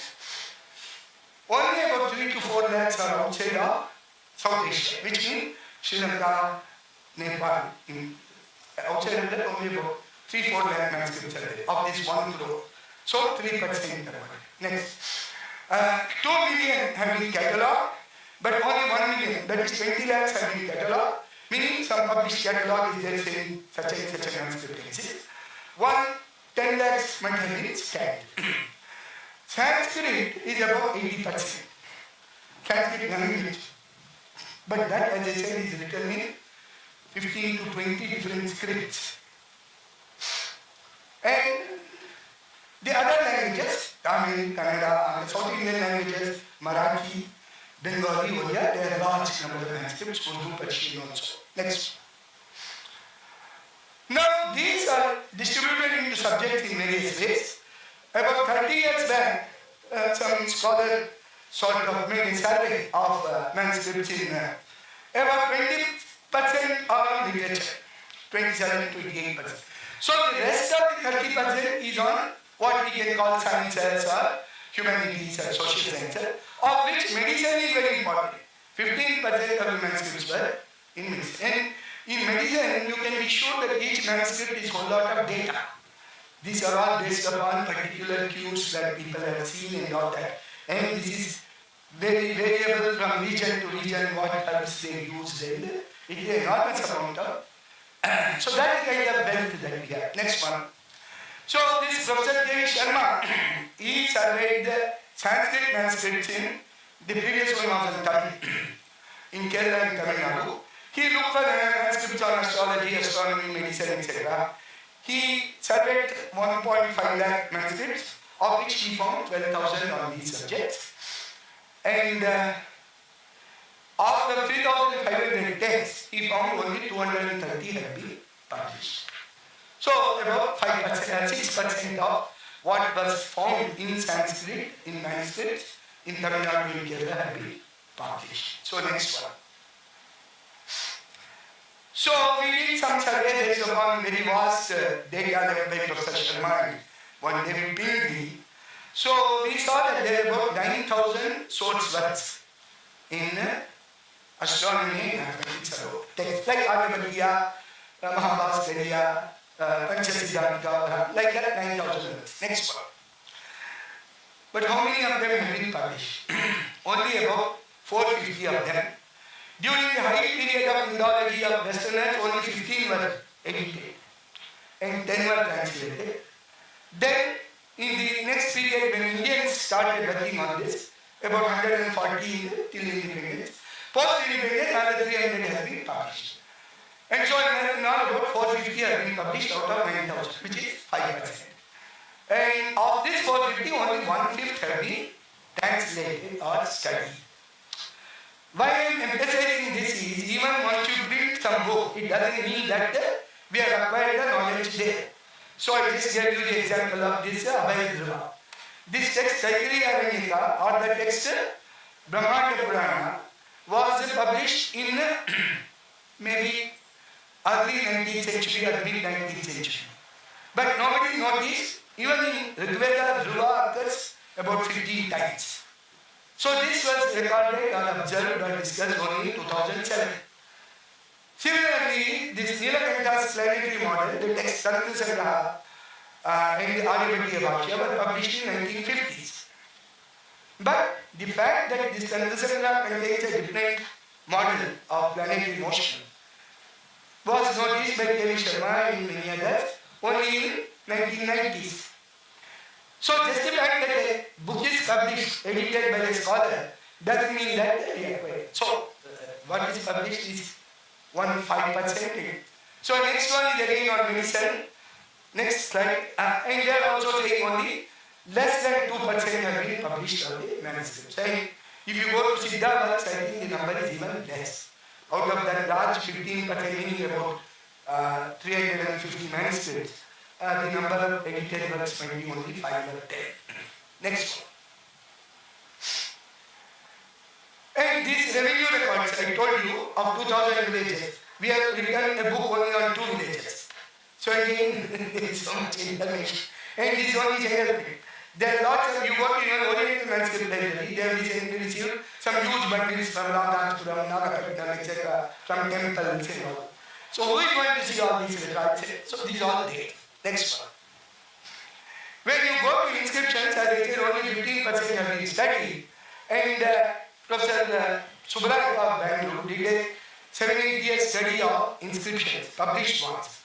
Only about 3 to 4 lakhs are outside of South Asia, which means Sri Lanka, Nepal. Outside of that, only about 3-4 lakh manuscripts are there, of this 1 crore. So 3%. Next. 2 million have been catalogued, but only 1 million, that is 20 lakhs have been catalogued, meaning some published catalogue is there saying such and such a manuscript exists. 10 lakhs might have been scanned. Sanskrit is about 80%. Sanskrit language. But that, as I said, is written in 15 to 20 different scripts. And the other languages, Tamil, Kannada, South Indian languages, Marathi, Bengali, Odia, there are large number of manuscripts, Urdu, Persian also. Next. Now, these are distributed into subjects in various ways. About 30 years back, some scholar sort of made a survey of manuscripts in about 20% are on literature, 27 to 28%. So the rest of the 30% is on what we can call sciences or humanities or social sciences, of which medicine is very important. 15% of the manuscripts were in medicine. And in medicine, you can be sure that each manuscript is a whole lot of data. These are all based upon particular cues that people have seen and all that. And this is very variable from region to region, what herbs they use. And it is an enormous amount of. So that is the kind of wealth that we have. Next one. So this Professor K. Sharma, he surveyed the Sanskrit manuscripts in the previous one was in Tamil, in Kerala and Tamil Nadu. He looked for the manuscripts on astrology, astronomy, medicine, etc. He surveyed 1.5 lakh manuscripts, of which he found 12,000 on these subjects. And of the 3,500 texts, he found only 230 had been published. So about 5%, 6% of what was found in Sanskrit, in manuscripts, in Tamil Nadu and Kerala have been published. So next one. So we did some survey based upon very vast data left by Professor Sharma and one David Pingree. So we saw that there are about 9,000 source works in astronomy and mathematics about texts like Aryabhatiya, Mahabhaskariya, Panchasiddhantika, like that 9,000 works. Next one. But how many of them have been published? Only about 450 of them. During the high period of Indology of Westerners, only 15 were edited and 10 were translated. Then, in the next period, when Indians started working on this, about 140 till independence, post-independence, another 300 have been published. And so now about 450 have been published out of 9,000, which is 5%. And of this 450, only 1/5 have been translated or studied. Why I am emphasizing this is, even once you print some book, it doesn't mean that we have acquired the knowledge there. So I will just give you the example of this This text, Taitiriya Aranyaka, or the text Brahmanda Purana, was published in maybe early 19th century or mid 19th century. But nobody noticed, even in Rigveda, Dhruva occurs about 15 times. So this was recorded or observed or discussed only in 2007. Similarly, this Nilakanta's planetary model, the text Tantra Sangraha and the Aryabhatiya Bhashya were published in 1950s. But the fact that this Tantra Sangraha contains a different model of planetary motion was noticed by K.V. Sharma and many others only in 1990s. So just the fact that a book is published, edited by a scholar, doesn't mean that we acquired. So what is published is 1-5%. So next one is again on medicine. Next slide. And they are also saying only less than 2% have been published of the manuscripts. And if you go to Siddha works, I think the number is even less. Out of that large 15%, meaning about 350 manuscripts, the number of edited works might be only 5 or 10. Next one. And these revenue records, I told you, of 2000 villages, we have written a book only on 2 villages. So again, there is so much information. And this one is general thing. There are lots of, you go to your Oriental Manuscript Library, they have received some huge bundles from Radhapuram, Nagapattinam, etc., from temples and all. So who is going to see all these records? So these are all there. Next one. When you go to inscriptions, as I said, only 15% have been studied. And Professor Subramanian of Bangalore did a 7-8 year study of inscriptions, published ones.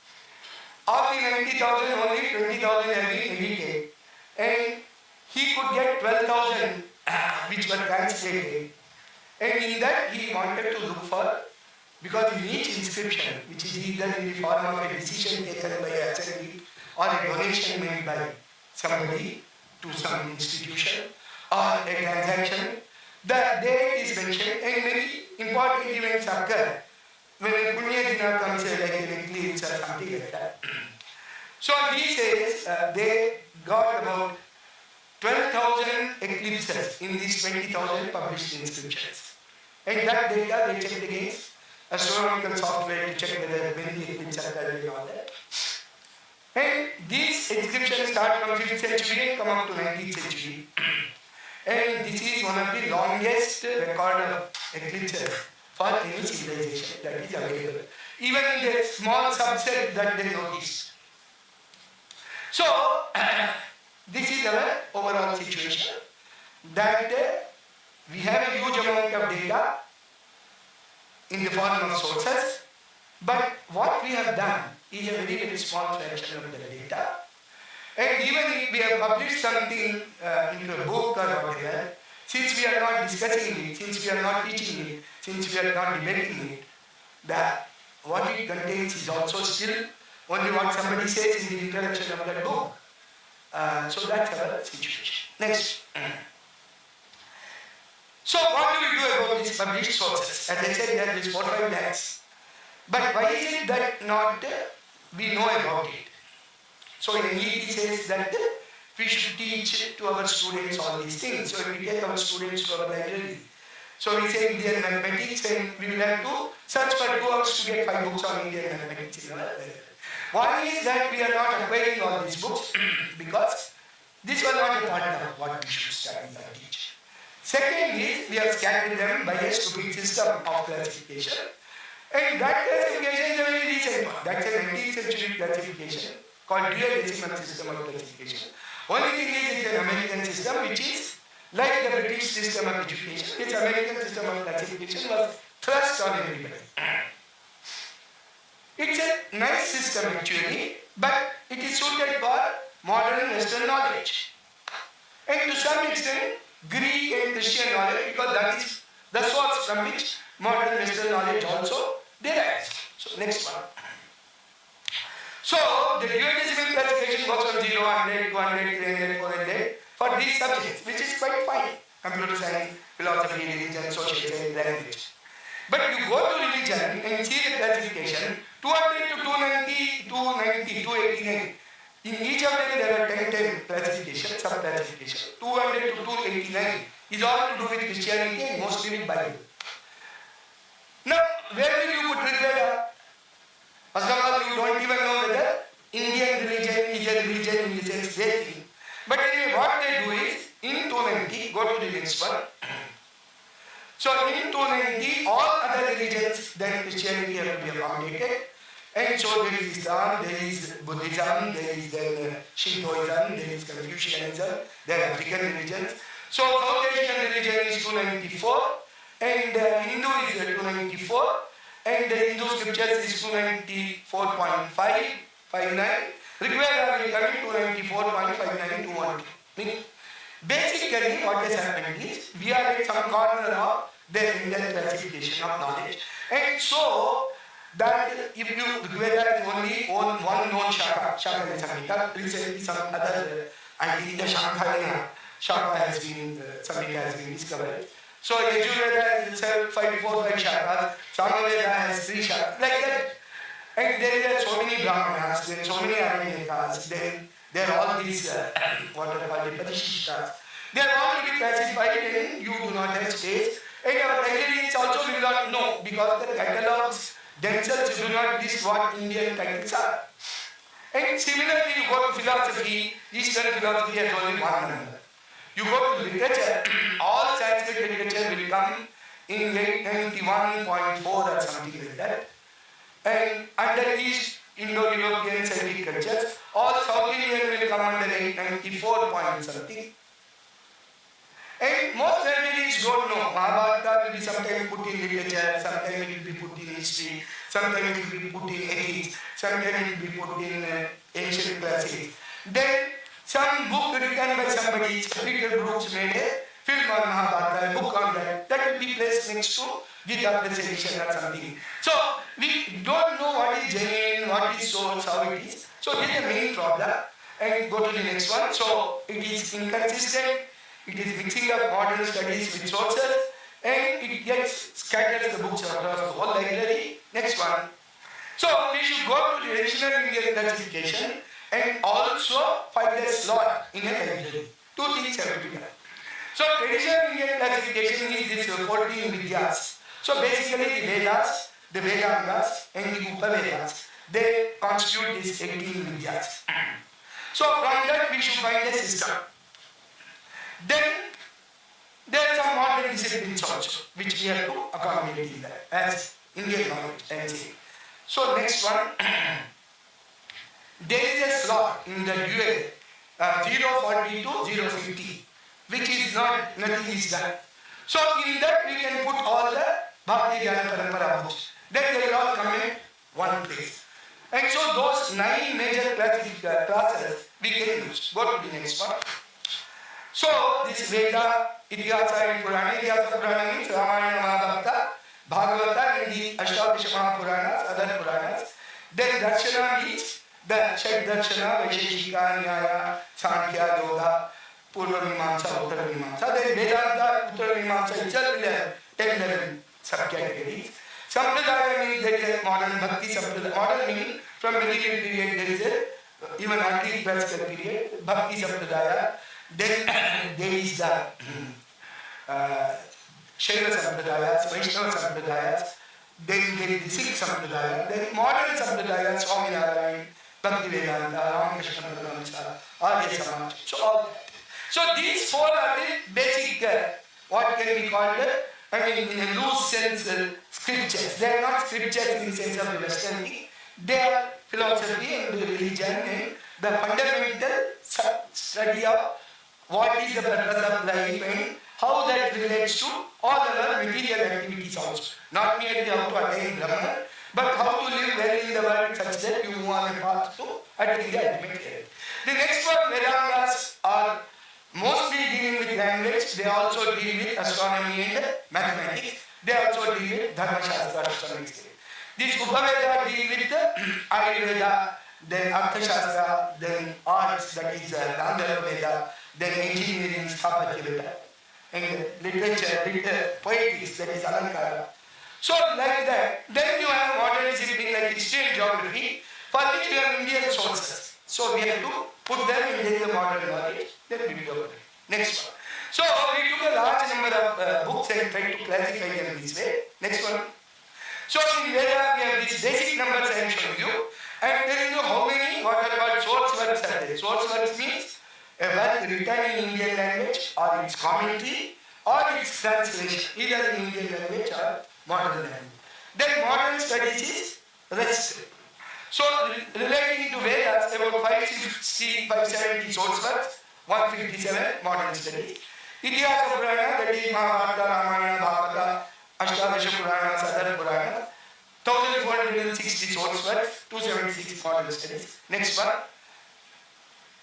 Of the 90,000, only 20,000 have been edited. And he could get 12,000 which were translated. And in that he wanted to look for, because in each inscription, which is either in the form of a decision taken by a assembly or a donation made by somebody to some institution or a transaction, the date is mentioned and many important events occur. When a Punya Dina comes, like an eclipse or something like that. So he says they got about 12,000 eclipses in these 20,000 published inscriptions. And that data they checked against astronomical software to check whether when the eclipse occurred and all that. And these inscriptions start from 5th century and come up to 19th century. And this is one of the longest record of eclipses for any civilization that is available. Even in the small subset that they noticed. So, this is our overall situation, that we have a huge amount of data in the form of sources, but what we have done is a very, very small fraction of the data. And even if we have published something into a book or whatever, since we are not discussing it, since we are not teaching it, since we are not debating it, that what it contains is also still only what somebody says in the introduction of that book. So that's our situation. Next. So what do we do about these published sources? As I said, there is 4-5 lakhs. But why is it that not we know about it? So in NEET says that we should teach to our students all these things. So we take our students to our library. So we say Indian mathematics and we will have to search for 2 hours to get 5 books on Indian mathematics in our library. One is that we are not acquiring all these books because this was not a part of what we should study or teach. Second is we have scattered them by a stupid system of classification. And that classification is a very recent one. That's a 19th century classification called dual-decimal system of classification. Only thing is it's an American system which is like the British system of education. This American system of classification was thrust on everybody. It's a nice system actually, but it is suited for modern Western knowledge. And to some extent, Greek and Christian knowledge, because that is the source from which modern Western knowledge also derives. So next one. So the dual-decimal classification works on 0, 100, 200, 300, 400 for these subjects, which is quite fine. Computer science, philosophy, religion, social science, language. But you go to religion and see the classification, 200 to 290, 290, 289. In each of them there are 10 classifications, sub-classifications. 200 to 289 is all to do with Christianity and mostly with Bible. where will you put Rigveda? First of all, you don't even know whether Indian religion is a religion in the sense they think. But anyway, what they do is, in 290, go to the next one. So in 290, all other religions than Christianity have to be accommodated. And so there is Islam, there is Buddhism, there is Shintoism, there is Confucianism, there are African religions. So South Asian religion is 294, and Hindu is 294, and the Hindu scriptures is 294.559. Rigveda will come in 294.5921. Meaning, basically what has happened is, we are at some corner of the Indian classification of knowledge. And so, that if you Rigveda is only on one known Shaka and Samhita, recently some other, I think the Shaka has been, Samhita has been discovered. So Yajurveda has itself 5 shakas, Samaveda has 3 shakas, like that. And there are so many Brahmanas, there are so many Aranyakas, then there are all these, what are called the Parishishtas. They are all to be classified and you do not have space. And our librarians also will not know because the catalogs themselves do not list what Indian titles are. And similarly, you go to philosophy, Eastern philosophy has only one number. You go to literature, all Sanskrit literature will come in 891.4 or something like that. And under East Indo-European Celtic cultures, all South Indian will come under 894 point something. And most librarians don't know. Mahabharata will be sometimes put in literature, sometimes it will be put in history, sometimes it will be put in ethics, sometimes it will be put in ancient classics. Then some book written by somebody, Peter Brooks made a film on Mahabharata, a book on that. That will be placed next to Gita presentation or something. So we don't know what is genuine, what is source, how it is. So this is the main problem. And go to the next one. So it is inconsistent. It is mixing up modern studies with sources, and it gets scatters the books across the whole library. Next one. So we should go to the traditional Indian classification and also find a slot in a library. 2 things have to be done. So traditional Indian classification is this 14 Vidyas. So basically the Vedas, the Vedangas and the Upavedas, they constitute these 18 Vidyas. So from that we should find a system. Then there are some modern disciplines also which we have to accommodate in that as Indian knowledge and say. So next one, there is a slot in the dual 040 to 050 which is not, nothing is done. So in that we can put all the Bhakti Jnana Parampara books. Then they will all come in one place. And so those 9 major classes we can use. Go to the next one. So this Veda, Ityasa and Purana, Ityasa Purana means Ramayana, Mahabharata, Bhagavata and the Ashtadasha Mahapuranas, other Puranas. Then Darshana means the Shad Darshana, Vaisheshika, Nyaya, Sankhya, Yoga, Purva Mimamsa, Uttara Mimamsa. Then Vedanta, Uttara Mimamsa itself will have 10, 11 subcategories. Sampradaya means there is a modern Bhakti Sampradaya. Modern meaning from medieval period there is a even antique classical period, Bhakti Sampradaya. Then there is the Shaiva Sampradayas, Vaishnava Sampradayas, then there is the Sikh Sampradaya, then modern Sampradayas, Swaminarayan, Bhakti Vedanta, Ramakrishna Paramhansa, Arya Samaj, so all that. So these 4 are the basic, what can be called, I mean in a loose sense, scriptures. They are not scriptures in the sense of the Western thing. They are philosophy and religion and the fundamental study of what is the purpose of life and how that relates to all other material activities also. Not merely how to attain Brahman, but how to live well in the world such that you move on a path to attain the ultimate end. The next one, Vedangas are mostly dealing with language. They also deal with astronomy and mathematics. They also deal with Dharma Shastra to some extent. These Upaveda deal with the Ayurveda, then Artha Shastra, then arts, that is Gandharva Veda, then engineering, Sthapatya Veda, and literature, poetics, that is Alankara. So like that, then you have modern discipline like history and geography, for which we have Indian sources. So we have to put them in the modern knowledge, then bibliography. Next one. So we took a large number of books and tried to classify them this way. Next one. So in Veda we have these basic numbers I am showing you. I am telling you how many what are called source works are there. Source works means a work written in Indian language or its commentary or its translation, either in Indian language or modern language. Then modern studies is rest. So relating to Vedas, about 560, 570 source works, 157 modern studies. Itihasa Purana, that is Mahabharata, Ramayana, Bhagavata, Ashtadasha Purana, Sadar Purana, 1460 source works, 276 modern studies. Next one.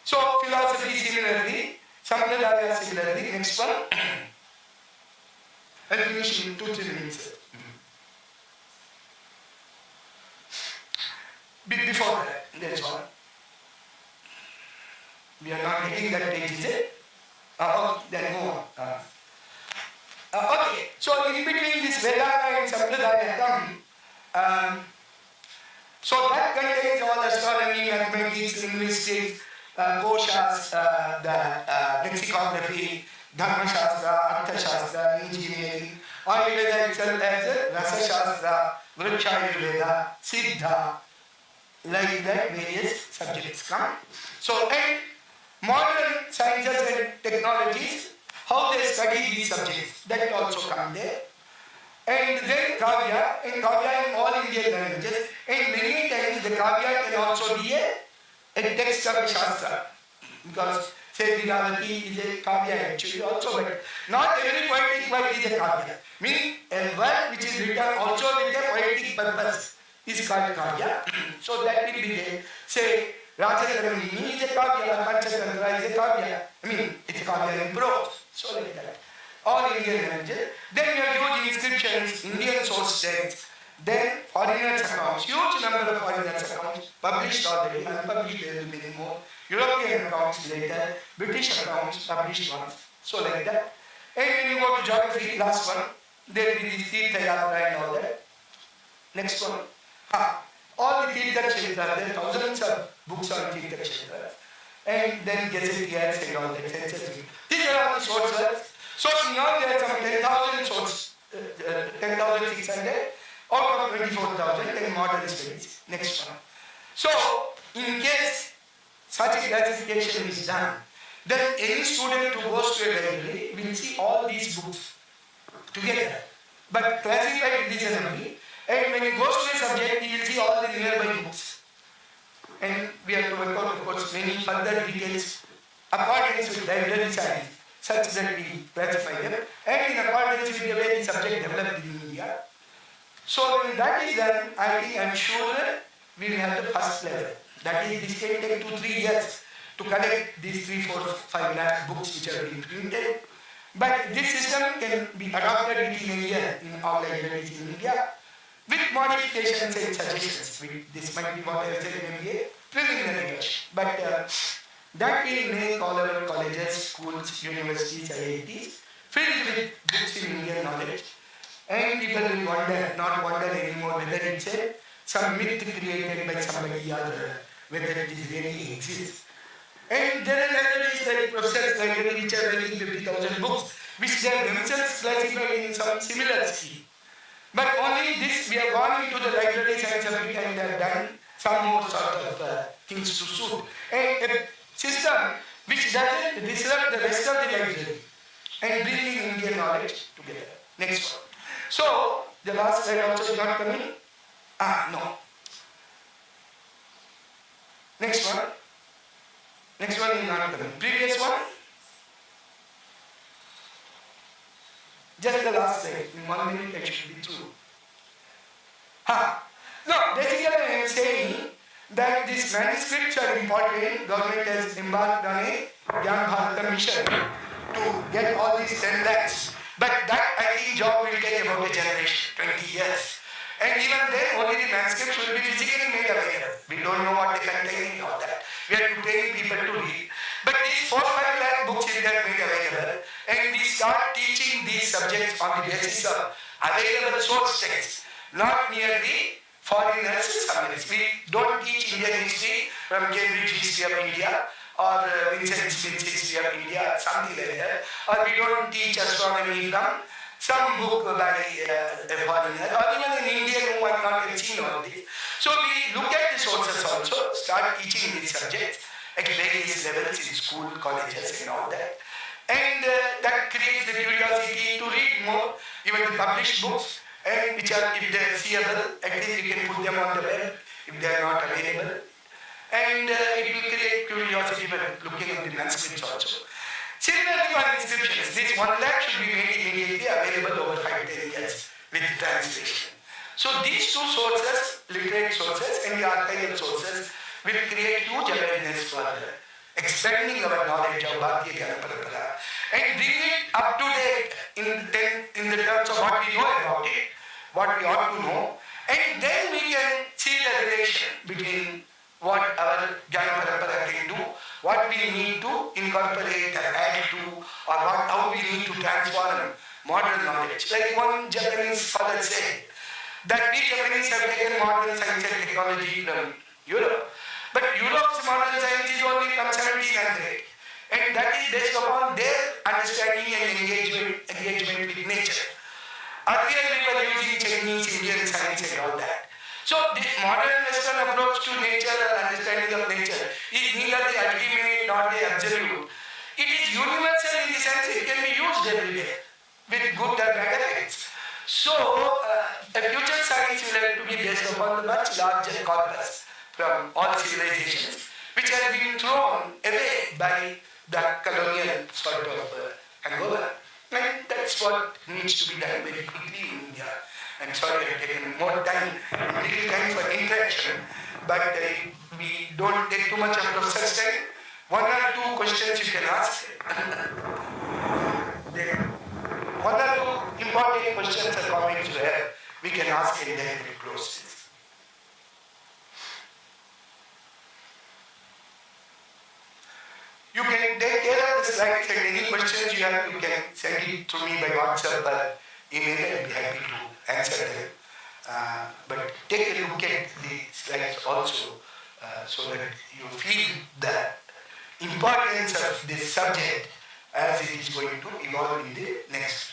So philosophy similarly, Sampradaya similarly. Next one. I'll finish in 2-3 minutes. Before that, there's one. We are not getting that page, is it? Okay, then move on. Okay, so in between this Vedanta and Sampradaya come, so that contains all astronomy, mathematics, linguistics, koshas, the lexicography, dharma shastra, artha shastra, engineering. Ayurveda itself as a rasa shastra, vriksha ayurveda, siddha, like that various subjects come. So, and modern sciences and technologies, how they study these subjects, that also come there. And then Kavya, and Kavya in all Indian languages, and many times the Kavya can also be a text of a Shastra. Because say Lilavati is a Kavya actually also, but not every poetic work is a Kavya. Meaning a work which is written also with a poetic purpose is called Kavya. So that will be there. Say Rajakarani is a Kavya, Panchatantra is a Kavya. I mean, it's a Kavya in prose. So like that. All Indian languages. Then you have huge inscriptions, Indian source texts, then foreigners' accounts, huge number of foreigners' accounts, published already, unpublished there will be more, European accounts later, British accounts, published ones, so like that. And when you go to geography, last one, there will be the Tirtha Yatra and all that. Next one. All the Tirtha Kshetras, there are thousands of books on Tirtha Kshetras. And then gazetteers and all that. These are all the sources. So now there are some 10,000 sources, 10,600 out of 24,000 in modern studies. Next one. So in case such a classification is done, then any student who goes to a library will see all these books together, but classified reasonably. And when he goes to a subject, he will see all the nearby books. And we have to work out, of course, many further details according to library science, such that we classify them, and in accordance with the way the subject developed in India. So when that is done, I think I'm sure we will have the first level. That is, this can take 2-3 years to collect these 3, 4, 5 lakh books which are being printed. But this system can be adopted within a year in all libraries in India, with modifications and suggestions. This might be what I said in MBA, preliminary version. But that will make all our colleges, schools, universities, IITs filled with books in Indian knowledge. And people will not wonder anymore whether it's some myth created by somebody or whether it is really exists. And there are libraries like Professor's Library which are writing 50,000 books, which they have themselves classified in some similar scheme. But only this, we have gone into the library science of it and have done some more sort of things to suit. And a system which doesn't disrupt the rest of the library and bringing Indian knowledge together. Next one. So, the last slide also is not coming. No. Next one. Next one is not coming. Previous one. Just the last slide. In 1 minute I should be through. No, basically I am saying that these manuscripts are important. Government has embarked on a Gyan Bharata mission to get all these 10 lakhs. But that I think job will take about a generation, 20 years. And even then, only the manuscripts will be physically made available. We don't know what they contain and all that. We have to train people to read. But these 4-5 lakh books will get made available, and we start teaching these subjects on the basis of available source texts, not merely foreigners' summaries. We don't teach Indian history from Cambridge History of India or Vincent Smith's History of India, something like that. Or we don't teach astronomy from some book by a foreigner, or even an Indian who might not have seen all this. So we look at the sources also, start teaching these subjects at various levels in school, colleges and all that. And that creates the curiosity to read more, even the published books, and which are, if they are seeable, at least you can put them on the web if they are not available. And it will create curiosity when looking at the manuscripts also. Similarly, for inscriptions, this 1 lakh should be made immediately available over 5-10 years with translation. So these two sources, literary sources and the archival sources, will create huge awareness for expanding our knowledge of Bharatiya Jnana Parampara and bring it up to date in the terms of what we know about it, what we ought to know, and then we can see the relation between what our Jnana Parampara can do, what we need to incorporate and add to, or how we need to transform modern knowledge. Like one Japanese scholar said, that we Japanese have taken modern science and technology from Europe. But Europe's modern science is only from 1700, and that is based upon their understanding and engagement with nature. Earlier we were using Chinese, Indian science and all that. So this modern Western approach to nature or understanding of nature is neither the ultimate nor the absolute. It is universal in the sense it can be used everywhere with good or bad effects. So a future science will have to be based upon the much larger corpus from all civilizations, which have been thrown away by the colonial sort of hangover. And that's what needs to be done very quickly in India. I'm sorry I've taken more time, little time for interaction, but we don't take too much of Professor's time. 1 or 2 questions you can ask. Then 1 or 2 important questions or comments you have, we can ask and then we close this. You can take care of the slides and any questions you have, you can send it to me by WhatsApp or email. I'll be happy to answer them. But take a look at the slides also so that you feel the importance of this subject as it is going to evolve in the next